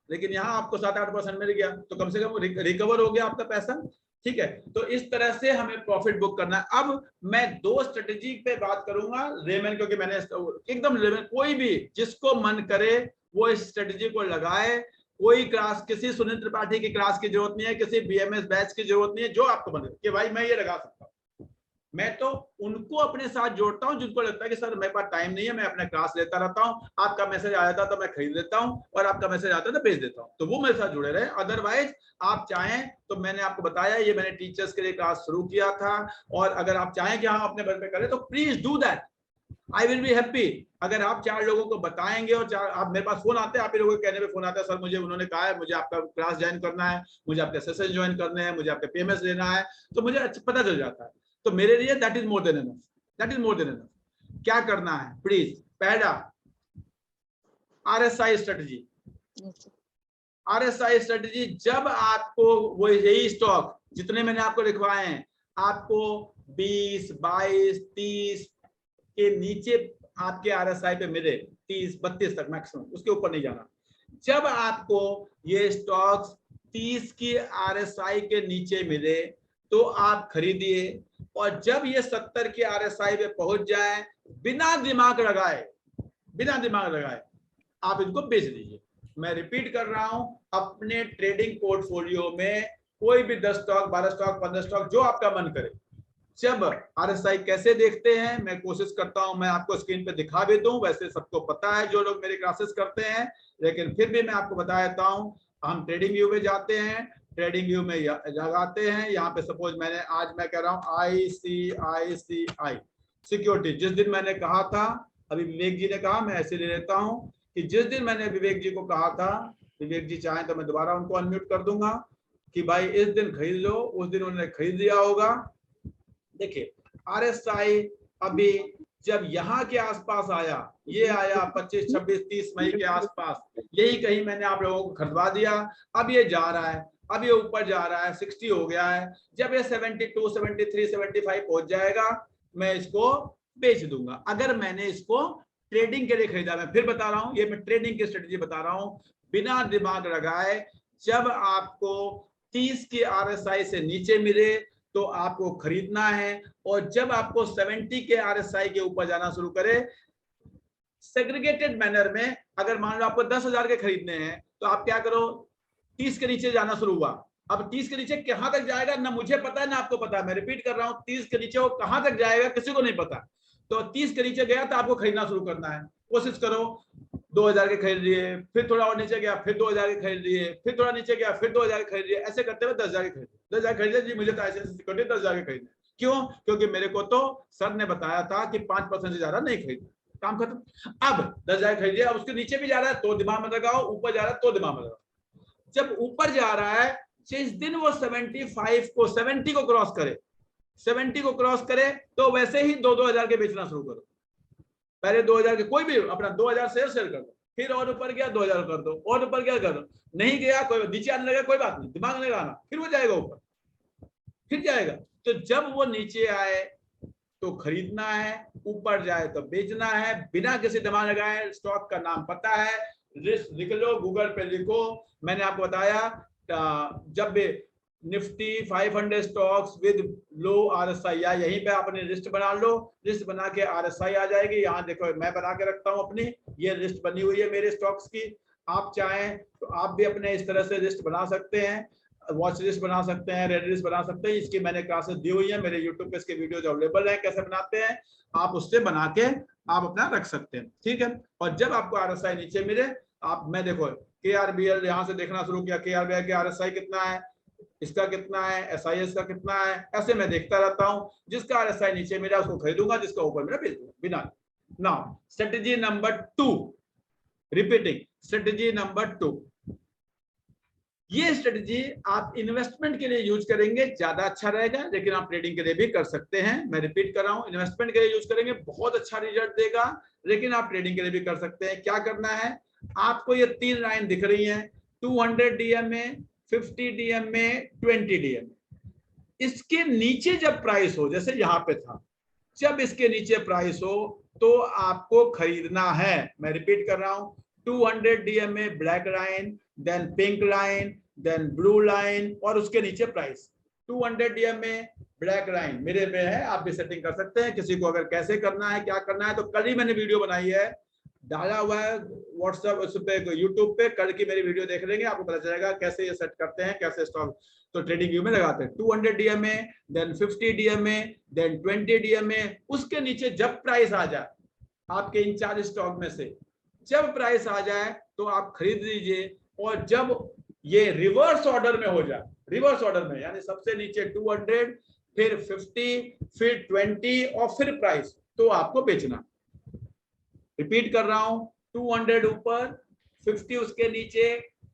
Speaker 2: लेकिन यहाँ आपको 7-8% मिल गया, तो कम से कम रिकवर हो गया आपका पैसा। ठीक है, तो इस तरह से हमें प्रॉफिट बुक करना है। अब मैं 2 स्ट्रेटेजी पे बात करूंगा लेमन, क्योंकि मैंने एकदम लेमन, कोई भी जिसको मन करे वो इस स्ट्रेटेजी को लगाए। कोई क्लास, किसी सुनील त्रिपाठी की क्लास की जरूरत नहीं है, किसी BMS बैच की जरूरत नहीं है, जो आपको बने कि भाई मैं ये लगा सकता हूँ। मैं तो उनको अपने साथ जोड़ता हूं जिनको लगता है कि सर मेरे पास टाइम नहीं है, मैं अपना क्लास लेता रहता हूं, आपका मैसेज आया था तो मैं खरीद लेता हूं, और आपका मैसेज आता है तो भेज देता हूं, तो वो मेरे साथ जुड़े रहे। अदरवाइज आप चाहें तो मैंने आपको बताया, ये मैंने टीचर्स के लिए क्लास शुरू किया था, और अगर आप चाहें कि हाँ अपने घर पे करें तो please do that, I will be happy. अगर आप 4 लोगों को बताएंगे, और 4 आप मेरे पास फोन आते हैं, आप ही लोगों के कहने पे फोन आता है, सर मुझे उन्होंने कहा है मुझे आपका क्लास ज्वाइन करना है, मुझे आपके सेशन ज्वाइन करने हैं, मुझे आपके PMS लेना है, तो मुझे पता चल जाता है। तो मेरे लिए that is more than enough, that is more than enough. क्या करना है प्लीज, पहला RSI स्ट्रेटजी। RSI स्ट्रेटजी, जब आपको वो यही स्टॉक जितने मैंने आपको लिखवाए हैं, आपको 20, 22, 30 के नीचे आपके RSI पे मिले, 30, 32 तक मैक्सिमम, उसके ऊपर नहीं जाना। जब आपको ये स्टॉक्स 30 की RSI के नीचे मिले तो आप खरीदिए, और जब ये 70 के RSI पे पहुंच जाए, बिना दिमाग लगाए आप इनको बेच दीजिए। मैं रिपीट कर रहा हूं, अपने ट्रेडिंग पोर्टफोलियो में कोई भी 10 स्टॉक, 12 स्टॉक, 15 स्टॉक, जो आपका मन करे। जब RSI कैसे देखते हैं, मैं कोशिश करता हूं मैं आपको स्क्रीन पे दिखा भी दूं, वैसे सबको पता है जो लोग मेरे क्लासेस करते हैं, लेकिन फिर भी मैं आपको बता देता हूं। हम ट्रेडिंग व्यू में जाते हैं, ट्रेडिंग व्यू में लगाते हैं, यहाँ पे सपोज मैंने आज मैं कह रहा हूँ ICICI सिक्योरिटी, जिस दिन मैंने कहा था, अभी विवेक जी ने कहा, मैं ऐसे ले लेता हूँ कि जिस दिन मैंने विवेक जी को कहा था, विवेक जी चाहें तो मैं दोबारा उनको अनम्यूट कर दूंगा कि भाई इस दिन खरीद लो, उस दिन उन्होंने खरीद लिया होगा। देखिए RSI अभी जब यहाँ के आसपास आया, ये आया 25, 26, 30 मई के आसपास, यही कहीं मैंने आप लोगों को खरीदवा दिया। अब ये जा रहा है, अब ये ऊपर जा रहा है, 60 हो गया है। जब ये 72, 73, 75 पहुंच जाएगा, मैं इसको बेच दूंगा। अगर मैंने इसको ट्रेडिंग के लिए खरीदा, मैं फिर बता रहा हूं, ये मैं ट्रेडिंग की स्ट्रेटजी बता रहा हूं, बिना दिमाग लगाए। जब आपको 30 की RSI से नीचे मिले तो आपको खरीदना है, और जब आपको 70 के RSI के ऊपर जाना शुरू करे, सेग्रीगेटेड मैनर में, अगर मान लो आपको 10,000 के खरीदने हैं तो आप क्या करो, 30 के नीचे जाना शुरू हुआ। अब 30 के नीचे कहां तक जाएगा ना मुझे पता है ना आपको पता है, मैं रिपीट कर रहा हूं, 30 के नीचे वो कहां तक जाएगा किसी को नहीं पता। तो 30 के नीचे गया तो आपको खरीदना शुरू करना है। कोशिश करो 2,000 के खरीद लिए, फिर थोड़ा और नीचे गया, फिर 2,000 के खरीद लिए, फिर थोड़ा नीचे गया, फिर 2,000 के खरीद लिए, ऐसे करते हुए 10,000 के खरीद 10,000 खरीद लिए जी, मुझे तो ऐसे सिक्योरिटी 10,000 के खरीदने। क्यों? क्योंकि मेरे को तो सर ने बताया था कि 5% से ज्यादा नहीं खरीदना, काम खत्म। अब 10,000 खरीदिए, अब उसके नीचे भी जा रहा है तो दिमाग में लगाओ, ऊपर जा रहा है तो दिमाग में लगाओ। जब ऊपर जा रहा है, जिस दिन वो 70 को क्रॉस करे, 70 को क्रॉस करे, तो वैसे ही 2,000 के बेचना शुरू करो। पहले 2,000 के कोई भी अपना 2,000 शेयर कर दो, फिर और ऊपर गया 2,000 कर दो, और ऊपर गया कर दो, नहीं गया कोई नीचे आने लगा कोई बात नहीं, दिमाग नहीं लगाना, फिर वो जाएगा ऊपर, फिर जाएगा। तो जब वो नीचे आए तो खरीदना है, ऊपर जाए तो बेचना है, बिना किसी दिमाग लगाए। स्टॉक का नाम पता है, लिस्ट लिख लो, गूगल पे लिखो। मैंने आपको बताया जब भी Nifty 500 stocks with low RSI, या यहीं पे अपनी लिस्ट बना लो, लिस्ट बना के RSI आ जाएगी। यहाँ देखो मैं बना के रखता हूँ अपनी, ये लिस्ट बनी हुई है मेरे स्टॉक्स की। आप चाहें तो आप भी अपने इस तरह से लिस्ट बना सकते हैं, वॉच लिस्ट बना सकते हैं, रेड लिस्ट बना सकते हैं। इसकी मैंने क्लासेस दी हुई है, मेरे यूट्यूब पे इसके वीडियोज अवेलेबल है, कैसे बनाते हैं, आप उससे बना के आप अपना रख सकते हैं, ठीक है। और जब आपको RSI नीचे मिले, आप मैं देखो KRBL यहाँ से देखना शुरू किया, KRBL के RSI कितना है, इसका कितना है, SIS का कितना है, ऐसे मैं देखता रहता हूँ। जिसका RSI नीचे मिला उसको खरीदूंगा, जिसका ऊपर मिला बेच दूंगा बिना। Now strategy number 2, repeating strategy number 2। ये स्ट्रेटेजी आप इन्वेस्टमेंट के लिए यूज करेंगे ज्यादा अच्छा रहेगा, लेकिन आप ट्रेडिंग के लिए भी कर सकते हैं। मैं रिपीट कर रहा हूं, इन्वेस्टमेंट के लिए यूज करेंगे बहुत अच्छा रिजल्ट देगा, लेकिन आप ट्रेडिंग के लिए भी कर सकते हैं। क्या करना है, आपको ये 3 लाइन दिख रही हैं, 200 DMA, 50 DMA, 20 DMA। इसके नीचे जब प्राइस हो, जैसे यहाँ पे था, जब इसके नीचे प्राइस हो तो आपको खरीदना है। मैं रिपीट कर रहा हूं, 200 DMA black line, then pink line, then blue line, और उसके नीचे प्राइस। 200 DMA ब्लैक लाइन मेरे में है, आप भी सेटिंग कर सकते हैं। किसी को अगर कैसे करना है, क्या करना है, तो कल ही मैंने वीडियो बनाई है, डाला हुआ है व्हाट्सएप उस पे, यूट्यूब पे। कल की मेरी वीडियो देख लेंगे, आपको पता चलेगा कैसे ये सेट करते हैं, कैसे स्टॉक तो ट्रेडिंग व्यू में लगाते हैं। 200 DMA, then 50 DMA, then 20 DMA। उसके नीचे जब प्राइस आ जाए आपके इन 4 स्टॉक में से, जब प्राइस आ जाए तो आप खरीद लीजिए। और जब ये रिवर्स ऑर्डर में हो जाए, रिवर्स ऑर्डर में यानी सबसे नीचे 200, फिर 50, फिर 20 और फिर प्राइस, तो आपको बेचना। रिपीट कर रहा हूं, 200 ऊपर, 50 उसके नीचे,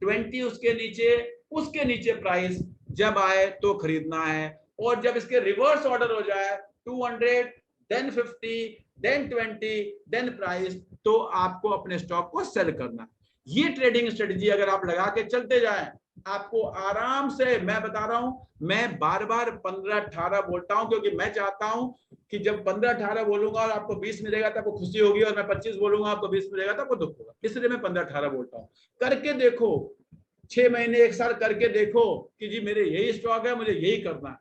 Speaker 2: 20 उसके नीचे, उसके नीचे प्राइस जब आए तो खरीदना है। और जब इसके रिवर्स ऑर्डर हो जाए, 200, देन 50, देन 20, देन प्राइस, तो आपको अपने स्टॉक को सेल करना है। ये ट्रेडिंग स्ट्रेटजी अगर आप लगा के चलते जाएं, आपको आराम से, मैं बता रहा हूं, मैं बार बार 15-18 बोलता हूं, क्योंकि मैं चाहता हूं कि जब 15-18 बोलूंगा और आपको 20 मिलेगा तो आपको खुशी होगी, और मैं 25 बोलूंगा आपको 20 मिलेगा तो आपको दुख होगा। इसलिए मैं 15-18 बोलता हूं। करके देखो, 6 महीने 1 साल करके देखो कि जी मेरे यही स्टॉक है, मुझे यही करना है।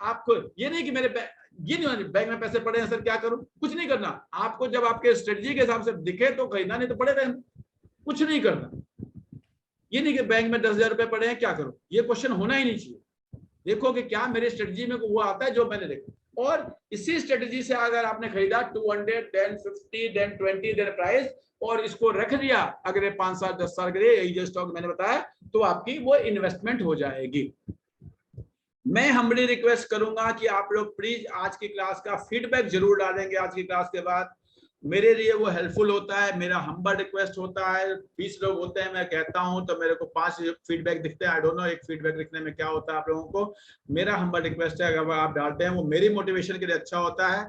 Speaker 2: आपको ये नहीं कि मेरे ये नहीं बैंक में पैसे पड़े हैं सर क्या करूं, कुछ नहीं करना। आपको जब आपके स्ट्रेटजी के हिसाब से दिखे तो खरीदना, नहीं तो पड़े रहें, कुछ नहीं करना। ये नहीं कि बैंक में 10,000 रुपए पड़े हैं क्या करूं, ये क्वेश्चन होना ही नहीं चाहिए। देखो कि क्या मेरे स्ट्रेटजी में वो आता है जो मैंने देखा, और इसी स्ट्रेटजी से अगर आपने खरीदा 200, देन 50, देन 20, देन प्राइस, और इसको रख दिया अगले 5 साल 10 साल के लिए, यही जो स्टॉक मैंने बताया, तो आपकी वो इन्वेस्टमेंट हो जाएगी। मैं हम्बली रिक्वेस्ट करूंगा कि आप लोग प्लीज आज की क्लास का फीडबैक जरूर डालेंगे। आज की क्लास के बाद मेरे लिए वो हेल्पफुल होता है, मेरा हम्बल रिक्वेस्ट होता है। 20 लोग होते हैं, मैं कहता हूं तो मेरे को 5 फीडबैक दिखते हैं। आई डोंट नो एक फीडबैक लिखने में क्या होता है आप लोगों को। मेरा हम्बल रिक्वेस्ट है, अगर आप डालते हैं वो मेरी मोटिवेशन के लिए अच्छा होता है।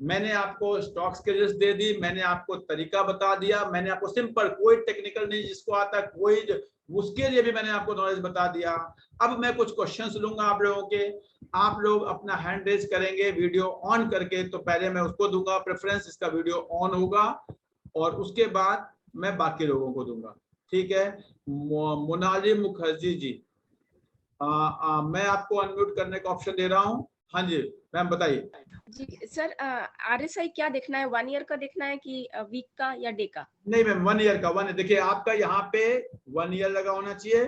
Speaker 2: मैंने आपको स्टॉक्स के लिस्ट दे दी, मैंने आपको तरीका बता दिया, मैंने आपको सिंपल, कोई टेक्निकल नहीं, जिसको आता है कोई, उसके लिए भी मैंने आपको नॉलेज बता दिया। अब मैं कुछ क्वेश्चंस लूंगा आप लोगों के, आप लोग अपना हैंड रेज करेंगे वीडियो ऑन करके, तो पहले मैं उसको दूंगा प्रेफरेंस, इसका वीडियो ऑन होगा, और उसके बाद मैं बाकी लोगों को दूंगा, ठीक है। मोनाली मुखर्जी जी, मैं आपको अनम्यूट करने का ऑप्शन दे रहा हूँ। हाँ जी मैम बताइए।
Speaker 8: जी सर, RSI क्या देखना है, 1 ईयर का देखना है कि वीक का या डे का?
Speaker 2: नहीं मैम 1 ईयर का। देखिए आपका यहाँ पे 1 ईयर लगा होना चाहिए,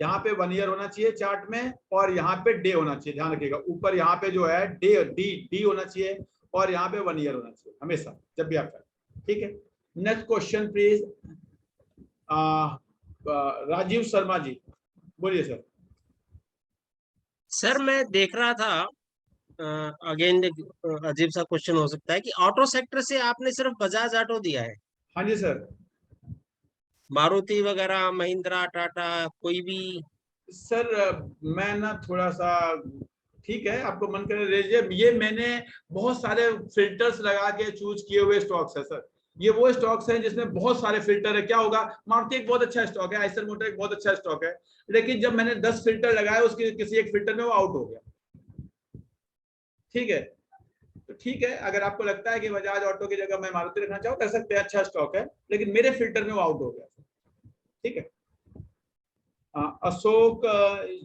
Speaker 2: यहाँ पे 1 ईयर होना चाहिए चार्ट में, और यहाँ पे डे होना चाहिए, ध्यान रखिएगा। ऊपर यहाँ पे जो है डी होना चाहिए, और यहाँ पे 1 ईयर होना चाहिए हमेशा जब भी आप करें, ठीक है। Next question please, Rajiv Sharma ji बोलिए सर।
Speaker 1: सर मैं देख रहा था अगेन अजीब सा क्वेश्चन हो सकता है कि ऑटो सेक्टर से आपने सिर्फ बजाज ऑटो दिया है,
Speaker 2: हाँ जी सर।
Speaker 1: मारुति वगैरह, महिंद्रा, टाटा कोई भी?
Speaker 2: सर मैं ना थोड़ा सा, ठीक है आपको मन करे रेजिए, ये मैंने बहुत सारे फिल्टर्स लगा के चूज किए हुए स्टॉक्स है सर। ये वो स्टॉक्स हैं जिसमें बहुत सारे फिल्टर है। क्या होगा, मारुति एक बहुत अच्छा स्टॉक है, आइसर मोटर एक बहुत अच्छा स्टॉक है, लेकिन जब मैंने 10 फिल्टर लगाए उसके किसी एक फिल्टर में वो आउट हो गया। ठीक है, तो ठीक है, अगर आपको लगता है कि बजाज ऑटो की जगह मैं मारुति रखना चाहूँ कर सकते हैं, अच्छा स्टॉक है, लेकिन मेरे फिल्टर में वो आउट हो गया। ठीक है, अशोक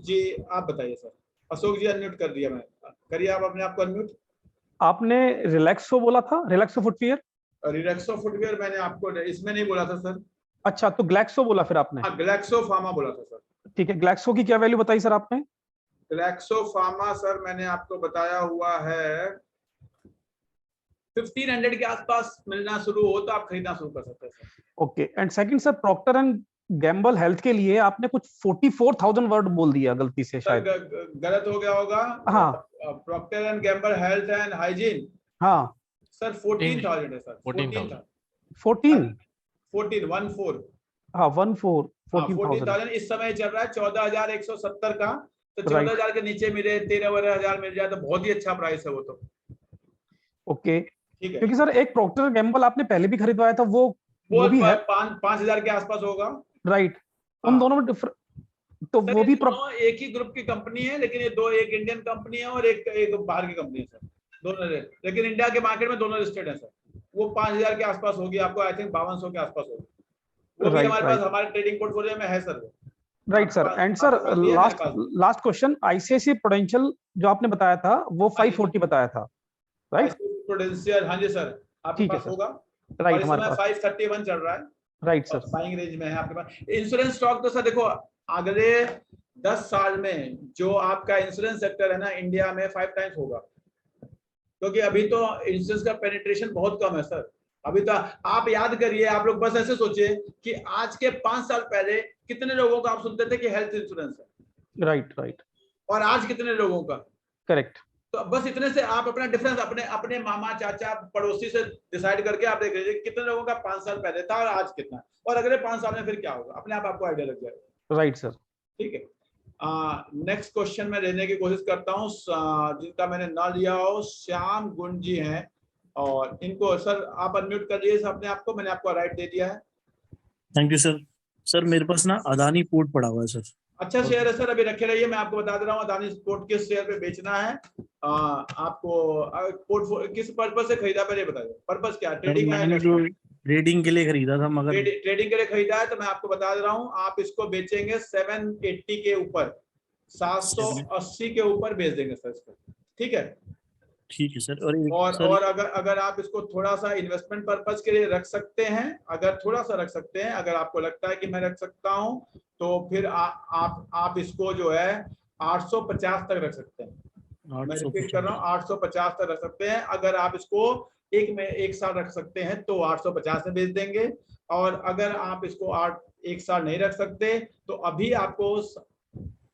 Speaker 2: जी आप बताइए सर। अशोक जी अनम्यूट कर दिया मैं, करिए आप अपने आप को अनम्यूट।
Speaker 9: आपने रिलैक्सो बोला था, रिलैक्सो फुटवियर?
Speaker 2: रिलैक्सो फुटवियर मैंने आपको इसमें नहीं बोला था सर।
Speaker 9: अच्छा, तो ग्लैक्सो बोला फिर आपने?
Speaker 2: हाँ, ग्लैक्सो फार्मा बोला था सर।
Speaker 9: ठीक है, ग्लैक्सो की क्या वैल्यू बताई सर आपने?
Speaker 2: ग्लैक्सो फार्मा सर मैंने आपको बताया हुआ है 1500 के आसपास मिलना शुरू हो तो आप खरीदना शुरू कर सकते हैं sir.
Speaker 9: Okay, and second sir, Procter and Gamble health के लिए आपने कुछ 44,000 वर्ड बोल दिया गलती से शायद।
Speaker 2: गलत हो गया होगा।
Speaker 9: हाँ,
Speaker 2: Procter and Gamble health and hygiene,
Speaker 9: हाँ
Speaker 2: सर 14,000 है सर।
Speaker 4: 14,000
Speaker 2: 14
Speaker 9: हाँ 14,000
Speaker 2: इस समय चल रहा है 14,170 का, तो 14,000 के नीचे मिले 13,000 मिल जाए तो बहुत ही अच्छा प्राइस है वो तो।
Speaker 9: ओके,
Speaker 2: ठीक है,
Speaker 9: क्योंकि सर एक प्रॉक्टर गैम्बल आपने पहले भी खरीदवाया था, वो भी है
Speaker 2: 5,000 के आसपास होगा,
Speaker 9: राइट? उन दोनों में तो वो भी
Speaker 2: एक ही ग्रुप की कंपनी है, लेकिन ये दो, एक इंडियन कंपनी है और एक बाहर की कंपनी है सर, दोनों, लेकिन इंडिया के मार्केट में दोनों लिस्टेड है सर। वो 5,000 के आसपास होगी आपको, आई थिंक 5200 के आसपास होगी, वो भी हमारे पास हमारे ट्रेडिंग पोर्टफोलियो में है सर वो।
Speaker 9: Right sir. And sir last question, ICICI prudential जो आपने बताया था वो 540 बताया था, राइट?
Speaker 2: प्रूडेंशियल, हाँ जी सर, आपके पास होगा,
Speaker 9: राइट, हमारे पास
Speaker 2: 531 चल रहा है,
Speaker 9: राइट सर,
Speaker 2: बाइंग रेंज में है आपके पास। इंश्योरेंस स्टॉक तो सर देखो अगले 10 साल में जो आपका इंश्योरेंस सेक्टर है ना इंडिया में 5 टाइम्स होगा, क्योंकि अभी तो इंश्योरेंस का पेनिट्रेशन बहुत कम है सर। अभी तो आप याद करिए, आप लोग बस ऐसे सोचिए कि आज के 5 साल पहले कितने लोगों को आप सुनते थे कि हेल्थ इंश्योरेंस है,
Speaker 9: राइट, और
Speaker 2: आज कितने लोगों का?
Speaker 9: करेक्ट।
Speaker 2: तो बस इतने से आप अपना डिफरेंस अपने मामा चाचा पड़ोसी से डिसाइड करके आप देख लीजिए कितने लोगों का 5 साल पहले था और आज कितना, और अगले 5 साल में फिर क्या होगा, अपने आप आपको आइडिया लग जाएगा।
Speaker 9: राइट सर,
Speaker 2: ठीक है, नेक्स्ट क्वेश्चन मैं लेने की कोशिश करता हूँ, जिनका मैंने ना लिया हो, श्याम गुण जी हैं, और इनको सर आप अनम्यूट कर लीजिए अपने आप को, मैंने आपको राइट दे दिया है।
Speaker 10: Thank you sir. सर मेरे पास ना अदानी पोर्ट पड़ा हुआ है सर।
Speaker 2: अच्छा शेयर है सर, अभी रखे रहिए, मैं आपको बता दे रहा हूँ अदानी पोर्ट किस शेयर पे बेचना है। आपको पोर्ट किस पर्पस से खरीदा पहले बताइए, पर्पस क्या? ट्रेडिंग है?
Speaker 10: ट्रेडिंग के लिए खरीदा था, मगर
Speaker 2: ट्रेडिंग के लिए खरीदा है तो मैं आपको बता दे रहा हूँ, आप इसको बेचेंगे 780 के ऊपर, 780 के ऊपर बेच देंगे सर इसको। ठीक है,
Speaker 10: ठीक है सर।
Speaker 2: और अगर आप इसको थोड़ा सा इन्वेस्टमेंट पर्पस के लिए रख सकते हैं, अगर थोड़ा सा रख सकते हैं, अगर आपको लगता है कि मैं रख सकता हूं, तो फिर आप इसको जो है 850 तक रख सकते हैं। मैं रिपीट कर रहा हूँ, 850 तक रख सकते हैं। अगर आप इसको एक साल रख सकते हैं तो 850 में बेच देंगे, और अगर आप इसको 1 साल नहीं रख सकते तो अभी आपको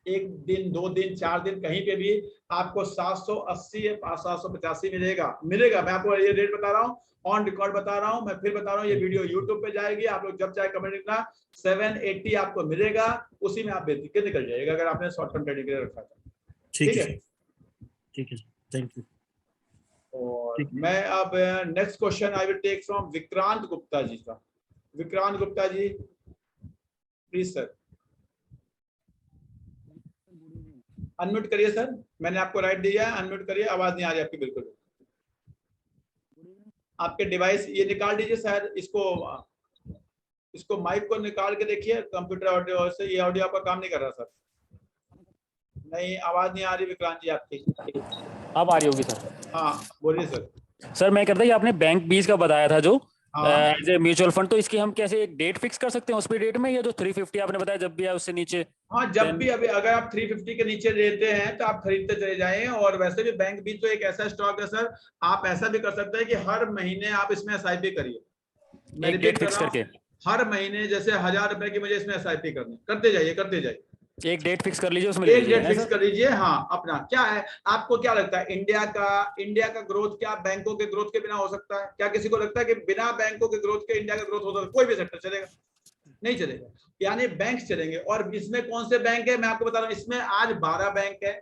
Speaker 2: 1 दिन 2 दिन 4 दिन कहीं पे भी आपको 780 या 785 मिलेगा। मैं आपको ये रेट बता रहा हूँ, ऑन रिकॉर्ड बता रहा हूँ, मैं फिर बता रहा हूँ, ये वीडियो यूट्यूब पे जाएगी, आप लोग जब चाहे कमेंट लिखना, 780 आपको मिलेगा, उसी में आप बेच के निकल जाएगा अगर आपने शॉर्ट टर्म ट्रेडिंग के लिए रखा था। ठीक है,
Speaker 10: ठीक है, थैंक यू।
Speaker 2: और मैं अब next question I will take from Vikrant Gupta ji का। Vikrant Gupta ji please sir, unmute करिए सर, मैंने आपको राइट दिया है, अनम्यूट करिए, आवाज नहीं आ रही आपकी बिल्कुल। आपके डिवाइस ये निकाल दीजिए शायद, इसको माइक को निकाल के देखिए, कंप्यूटर ऑडियो से ये ऑडियो आपका काम नहीं कर रहा सर। नहीं, आवाज नहीं आ रही विक्रांत जी आपकी।
Speaker 11: अब आ रही होगी सर।
Speaker 2: हाँ बोलिए सर।
Speaker 11: सर मैं कहता, ये आपने बैंक 20 का बताया था जो एज ए म्यूचुअल फंड, तो इसकी हम कैसे एक डेट फिक्स कर सकते हैं उस पे डेट में, या जो 350 आपने बताया जब भी है उससे नीचे?
Speaker 2: हाँ, जब भी अभी अगर आप 350 के नीचे लेते हैं तो आप खरीदते चले जाएं। और वैसे भी बैंक भी तो एक ऐसा स्टॉक है सर, आप ऐसा भी कर सकते हैं कि हर महीने आप इसमें SIP करिए,
Speaker 11: एक डेट फिक्स करके
Speaker 2: हर महीने, जैसे 1000 रुपए की मुझे इसमें SIP करनी, करते जाइए।
Speaker 11: एक डेट फिक्स कर लीजिए, उसमें
Speaker 2: एक डेट फिक्स कर लीजिए। हाँ, अपना क्या है, आपको क्या लगता है इंडिया का ग्रोथ क्या बैंकों के ग्रोथ के बिना हो सकता है? क्या किसी को लगता है कि बिना बैंकों के ग्रोथ के इंडिया का ग्रोथ हो सकता है? कोई भी सेक्टर चलेगा? नहीं चलेगा। यानी बैंक चलेंगे। और इसमें कौन से बैंक है मैं आपको बता रहा हूँ, इसमें आज 12 बैंक है।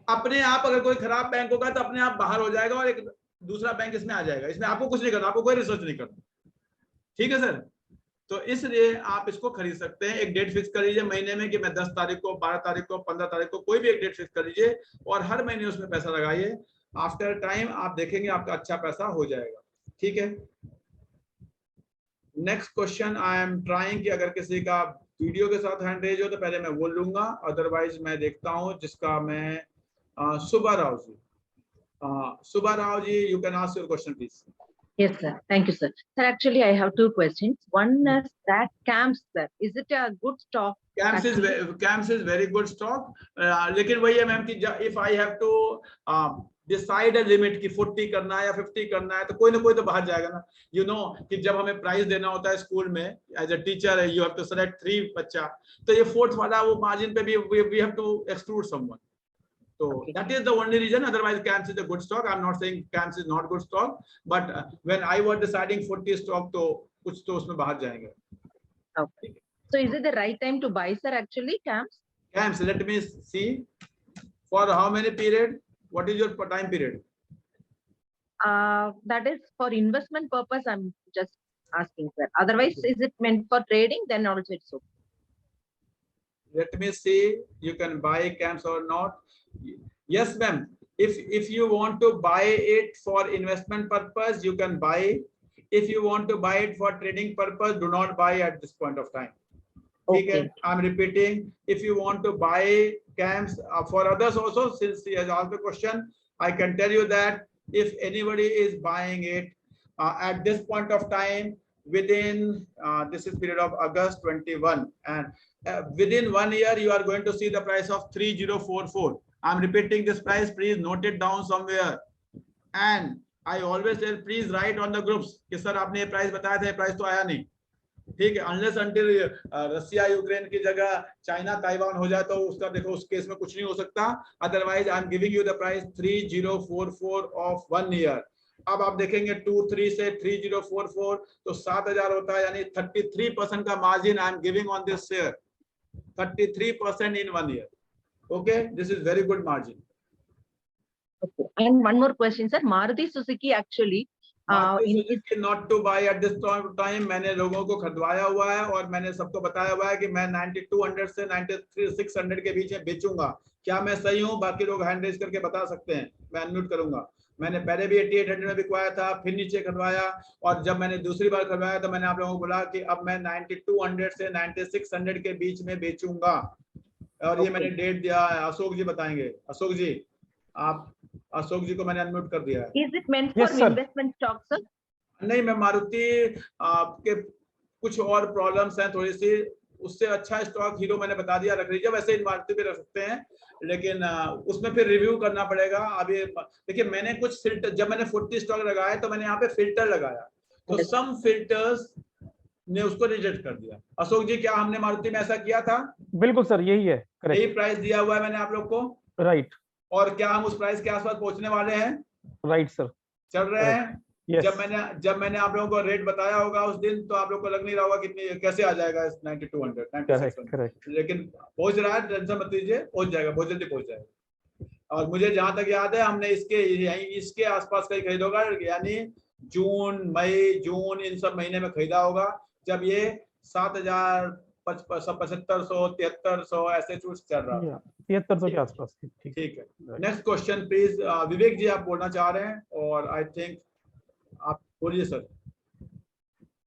Speaker 2: अपने आप अगर कोई खराब बैंक होगा तो अपने आप बाहर हो जाएगा और एक दूसरा बैंक इसमें आ जाएगा। इसमें आपको कुछ नहीं करना, आपको कोई रिसर्च नहीं करना। ठीक है सर, तो इसलिए आप इसको खरीद सकते हैं। एक डेट फिक्स कर लीजिए महीने में कि मैं 10 तारीख को, 12 तारीख को, 15 तारीख को, कोई भी एक डेट फिक्स कर लीजिए और हर महीने उसमें पैसा लगाइए। आफ्टर टाइम आप देखेंगे आपका अच्छा पैसा हो जाएगा। ठीक है, next question I am trying कि अगर किसी का वीडियो के साथ हैंड रेज हो तो पहले मैं वो लूंगा, अदरवाइज मैं देखता हूं जिसका मैं सुबा Rao ji, Subba Rao ji, you can ask your question please.
Speaker 12: Yes, sir. Thank you, sir. Sir, actually, I have two questions. One is that CAMS, sir, is it a good stock?
Speaker 2: CAMS is very good stock. लेकिन वही है ma'am कि if I have to decide a limit कि 40 करना है या 50 करना है तो कोई ना कोई तो बाहर जाएगा ना। You know कि जब हमें प्राइस देना होता है स्कूल में as a teacher you have to select 3 बच्चा, तो ये 4th वाला वो मार्जिन पे भी we have to exclude someone. So that is the only reason. Otherwise, CAMS is a good stock. I'm not saying CAMS is not good stock, but when I was deciding 40 stock, तो कुछ तो उसमें बाहर जाएंगे।
Speaker 12: Okay. So is it the right time to buy, sir? Actually, CAMS.
Speaker 2: CAMS. Let me see. For how many period? What is your time period?
Speaker 12: That is for investment purpose. I'm just asking, sir. Otherwise, is it meant for trading? Then also it's okay.
Speaker 2: Let me see. You can buy CAMS or not. Yes, ma'am. If you want to buy it for investment purpose, you can buy. If you want to buy it for trading purpose, do not buy at this point of time. Okay. I'm repeating. If you want to buy CAMS for others also, since he has asked the question, I can tell you that if anybody is buying it at this point of time within this is period of August 21, and within 1 year you are going to see the price of 3044. I'm repeating this price, please note it down somewhere. And I always tell, please write on the groups कि sir आपने ये price बताया था, ये price तो आया नहीं। ठीक है, unless until रसिया यूक्रेन की जगह चाइना ताइवान हो जाए तो उसका देखो उस केस में कुछ नहीं हो सकता। Otherwise I am giving you the price 3044 of 1 year. अब आप देखेंगे 23 से 3044 तो 7000 होता है, यानी 33% का margin I am giving on this share, 33% in 1 year. Okay, this is very good margin.
Speaker 12: Okay. And one more question, sir. Maruti Suzuki actually
Speaker 2: not to buy at this time. मैंने लोगों को खरीदवाया हुआ है और मैंने सबको बताया हुआ है कि मैं 9200 से 9600 के बीच में बेचूंगा। क्या मैं सही हूँ? बाकी लोग हैंड रेज करके बता सकते हैं, मैं अनम्यूट करूंगा। मैंने पहले भी 8800 में बिकवाया था, फिर नीचे खरीदवाया, और जब मैंने दूसरी बार खरीदवाया तो मैंने आप लोगों को बोला कि अब मैं 9200 से 9600 के बीच में बेचूंगा। और ये मैंने डेट दिया है, अशोक जी बताएंगे। अशोक जी, आप अशोक जी को मैंने अनम्यूट कर दिया है।
Speaker 12: Is it meant for investment stock, sir?
Speaker 2: नहीं, मैं मारुति के कुछ और प्रॉब्लम्स हैं थोड़ी सी, उससे अच्छा स्टॉक हीरो मैंने बता दिया, रख लीजिए। वैसे मारुति भी रख सकते हैं, लेकिन उसमें फिर रिव्यू करना पड़ेगा। अभी देखिए, मैंने कुछ फिल्टर, जब मैंने 40 स्टॉक लगाया तो मैंने यहाँ पे फिल्टर लगाया, तो सम फिल्टर्स ने उसको रिजेक्ट कर दिया। अशोक जी, क्या हमने मारुति में ऐसा किया था?
Speaker 9: बिल्कुल सर, यही है,
Speaker 2: यही प्राइस दिया हुआ है मैंने आप लोग को,
Speaker 9: राइट।
Speaker 2: और क्या हम उस प्राइस के आसपास पहुंचने वाले हैं?
Speaker 9: राइट सर,
Speaker 2: चल रहे हैं।
Speaker 9: yes.
Speaker 2: जब मैंने आप लोगों को रेट बताया होगा उस दिन, तो आप लोग को लग नहीं रहा होगा कितनी कैसे आ जाएगा 9200 9600, लेकिन पहुंच रहा है, टेंशन मत लीजिए, पहुंच जाएगा, बहुत जल्दी पहुंच जाएगा। और मुझे जहां तक याद है हमने इसके आसपास कहीं खरीदा होगा, यानी जून, मई, जून, इन सब महीने में खरीदा होगा, जब ये 7500 7300 ऐसे चूज चल रहा है,
Speaker 9: 7300 के आसपास।
Speaker 2: ठीक है, नेक्स्ट क्वेश्चन प्लीज। विवेक जी, आप बोलना चाह रहे हैं, और आई थिंक आप बोलिए सर।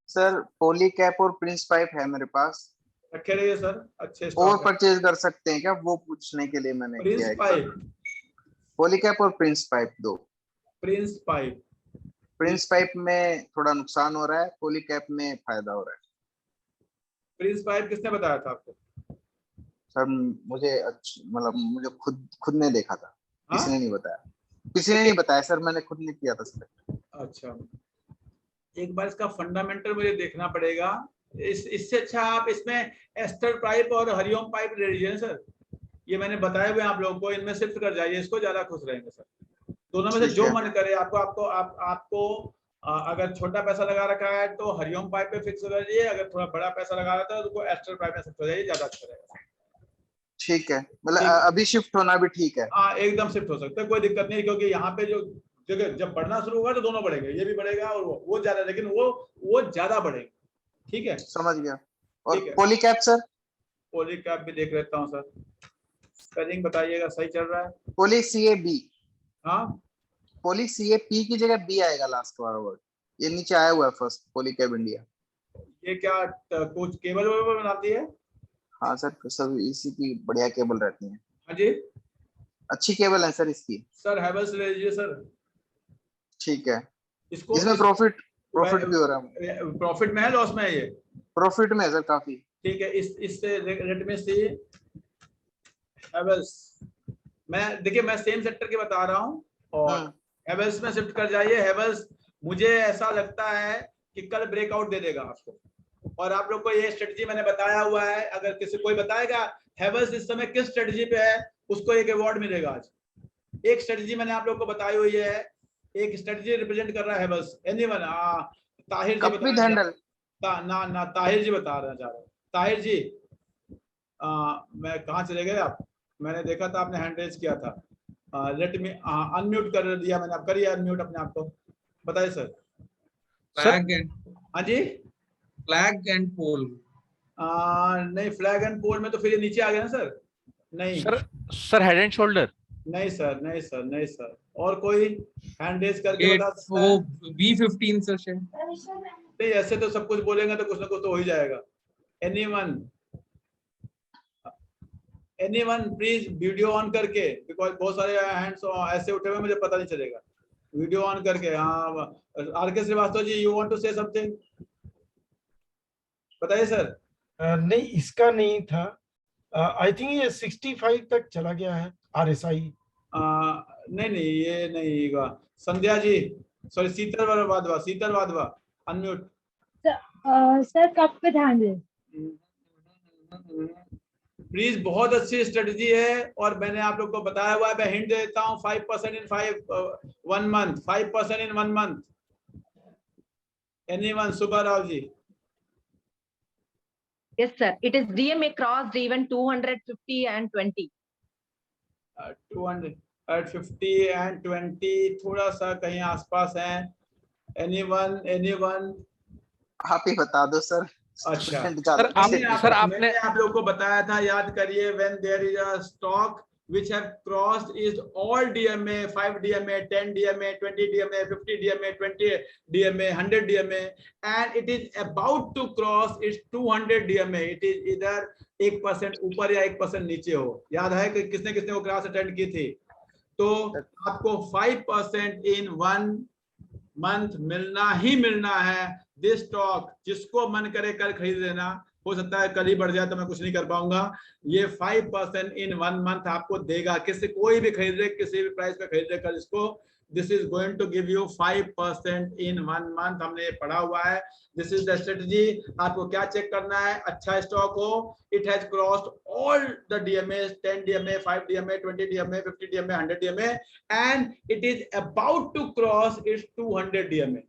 Speaker 7: सर, पॉलीकैप और प्रिंस पाइप है मेरे पास,
Speaker 2: रखे रहिए सर, अच्छे
Speaker 7: और परचेज कर सकते हैं क्या, वो पूछने के लिए मैंने किया है। पॉलीकैप और प्रिंस पाइप दो। प्रिंस पाइप में थोड़ा नुकसान हो रहा है, पॉलीकैप में फायदा हो रहा है।
Speaker 2: प्रिंस पाइप किसने बताया था आपको?
Speaker 7: सर, मुझे मतलब मुझे खुद ने देखा था, किसी ने नहीं बताया, किसी ने नहीं बताया सर, मैंने खुद ने किया था सर।
Speaker 2: अच्छा, एक बार इसका फंडामेंटल मुझे देखना पड़ेगा। इससे अच्छा आप इसमें एस्टर पाइप और हरिओम पाइप ले लीजिए सर, ये मैंने बताए हुए आप लोगों को, इनमें शिफ्ट कर जाइए, इसको ज्यादा खुश रहेंगे सर। दोनों में से जो मन करे आपको अगर छोटा पैसा लगा रखा है तो हरिओम पाइप पे फिक्स हो जाइए, अगर थोड़ा बड़ा पैसा लगा रखा है तो एस्टर पाइप में शिफ्ट हो जाइए, ज्यादा अच्छा रहेगा।
Speaker 7: ठीक है, मतलब अभी शिफ्ट होना भी ठीक है।
Speaker 2: हाँ एकदम शिफ्ट हो सकता है, कोई दिक्कत नहीं, क्योंकि यहाँ पे जो जगह जब बढ़ना शुरू होगा तो दोनों बढ़ेंगे, ये भी बढ़ेगा और वो ज्यादा, लेकिन वो ज्यादा बढ़ेगा। ठीक है,
Speaker 7: समझ गया। और पॉलीकैप सर?
Speaker 2: पॉलीकैप भी देख लेता हूँ सर, स्पेलिंग बताइएगा, सही चल रहा है?
Speaker 7: Poly CAB।
Speaker 2: हाँ,
Speaker 7: पॉली CAP की जगह B आएगा लास्ट वाला वर्ड, ये नीचे आया हुआ है फर्स्ट, पॉलीकैप इंडिया।
Speaker 2: ये क्या कुछ केबल बनाती है?
Speaker 7: हाँ सर, सब इसी की बढ़िया केबल रहती है।
Speaker 2: हाँ जी,
Speaker 7: अच्छी केबल है सर इसकी।
Speaker 2: सर हैवेल्स ले लीजिए सर।
Speaker 7: ठीक है,
Speaker 2: इसको
Speaker 7: इसमें प्रॉफिट भी हो रहा है।
Speaker 2: प्रॉफिट में है, लॉस में है? ये
Speaker 7: प्रॉफिट में है सर काफी।
Speaker 2: ठीक है, इससे रेट में से हैवेल्स, मैं देखिए मैं सेम सेक्टर के बता रहा हूँ, और हैवेल्स में शिफ्ट कर जाइए। हैवेल्स मुझे ऐसा लगता है कि कल ब्रेकआउट दे देगा आपको, और आप लोग को ये स्ट्रेटजी मैंने बताया हुआ है। अगर किसी कोई बताएगा हैवेल्स इस समय किस स्ट्रेटजी पे है, उसको एक अवार्ड मिलेगा आज। एक स्ट्रेटजी मैंने आप लोग को बताई हुई है, एक स्ट्रेटजी रिप्रेजेंट कर रहा है हैवेल्स। एनीवन? ताहिर जी ना ताहिर जी बता रहे हैं। ताहिर जी, मैं कहाँ चले गए आप? मैंने देखा था आपने हैंड रेज किया था। लेट मी अनम्यूट कर दिया मैंने, आप करिए अनम्यूट अपने आप को, बताइए सर।
Speaker 13: फ्लैग एंड,
Speaker 2: हाँ जी,
Speaker 13: फ्लैग एंड पोल।
Speaker 2: नहीं, फ्लैग एंड पोल में तो फिर ये नीचे आ गया ना सर। नहीं
Speaker 4: सर हेड एंड शोल्डर।
Speaker 2: नहीं सर, नहीं सर, नहीं सर। और कोई हैंड रेज करके बता सकता
Speaker 13: वो
Speaker 2: है?
Speaker 13: V15 sir.
Speaker 2: नहीं, ऐसे तो सब कुछ बोलेंगे तो कुछ ना कुछ तो हो ही जाएगा। एनीवन प्लीज वीडियो ऑन करके, बिकॉज बहुत सारे हैंड्स ऐसे उठे हुए मुझे पता नहीं चलेगा। वीडियो ऑन करके। हाँ, RK Srivastava ji, you want to say something? बताइए सर।
Speaker 14: नहीं, इसका नहीं था। आई थिंक ये 65 तक चला गया है RSI।
Speaker 2: नहीं ये नहीं होगा। संध्या जी, सॉरी, शीतल वाधवा अनम्यूट।
Speaker 15: सर कब पे ध्यान दें?
Speaker 2: प्लीज, बहुत अच्छी स्ट्रेटजी है, और मैंने आप लोग को बताया हुआ है। मैं हिंट देता हूँ, 5% in 1 month, 5% in 1 month। Anyone? Subba Rao ji.
Speaker 12: Yes, sir. It is DMA crossed even 250 and 20.
Speaker 2: 250 and 20 थोड़ा सा कहीं आसपास है। एनीवन?
Speaker 7: आप ही बता दो सर।
Speaker 2: अच्छा
Speaker 4: सर आपने
Speaker 2: आप लोगों को बताया था, याद करिए। when there is a stock which have crossed is all DMA, 5 DMA, 10 DMA, 20 DMA, 50 DMA, 20 DMA, 100 DMA, and it is about to cross its 200 DMA. It is either 1% ऊपर या 1% नीचे हो। याद है कि किसने किसने वो क्लास अटेंड की थी? तो आपको 5% in 1 month मिलना ही मिलना है। दिस स्टॉक जिसको मन करे कल खरीद लेना, हो सकता है कल ही बढ़ जाए तो मैं कुछ नहीं कर पाऊंगा। ये 5% इन 1 month आपको देगा। कोई भी खरीद ले, किसी भी प्राइस पे खरीद ले कल इसको, this is going to give you 5% in 1 month। हमने ये पढ़ा हुआ है। This is the strategy. आपको क्या चेक करना है? अच्छा स्टॉक हो, it has crossed all the DMA, 10 DMA, 5 DMA, 20 DMA, 50 DMA, 100 DMA, and it is about to cross its 200 DMA।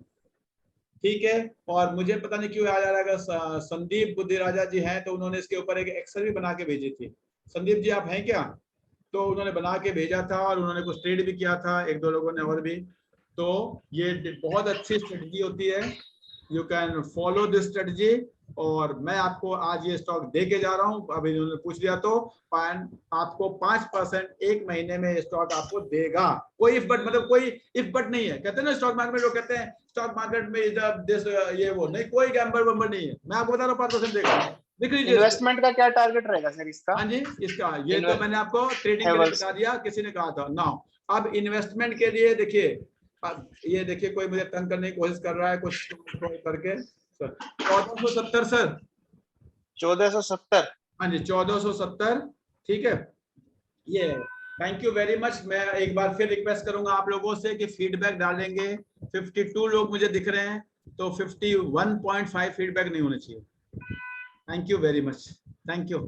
Speaker 2: ठीक है, और मुझे पता नहीं क्यों याद आ रहा है, संदीप बुद्धिराजा जी हैं, तो उन्होंने इसके ऊपर एक एक्सेल भी बना के भेजी थी। संदीप जी आप हैं क्या? तो उन्होंने बना के भेजा था, और उन्होंने कुछ ट्रेड भी किया था, 1-2 लोगों ने और भी। तो ये बहुत अच्छी स्ट्रेटजी होती है, you can follow this strategy. और मैं आपको आज ये स्टॉक दे के जा रहा हूँ, अभी उन्होंने पूछ लिया तो आपको 5% 1 महीने में स्टॉक आपको देगा। कोई इफ बट, मतलब कोई इफ बट नहीं है। कहते हैं ना स्टॉक मार्केट में, लोग कहते हैं स्टॉक मार्केट में ये वो नहीं, कोई गैम्बल वैम्बल नहीं है। मैं आपको बता रहा हूँ 5% देगा। देख लीजिए
Speaker 7: इन्वेस्टमेंट का क्या टारगेट रहेगा सर इसका?
Speaker 2: हाँ जी, इसका ये तो मैंने आपको ट्रेडिंग के लिए बता दिया, किसी ने कहा था ना। अब इन्वेस्टमेंट के लिए देखिए, ये देखिए कोई मुझे तंग करने की कोशिश कर रहा है कुछ करके। 1470 सर,
Speaker 7: 1470।
Speaker 2: हाँ जी 1470। ठीक है, ये थैंक यू वेरी मच। मैं एक बार फिर रिक्वेस्ट करूंगा आप लोगों से कि फीडबैक डालेंगे। 52 लोग मुझे दिख रहे हैं, तो 51.5 फीडबैक नहीं होने चाहिए। Thank you very much. Thank you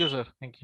Speaker 4: sir. Thank you.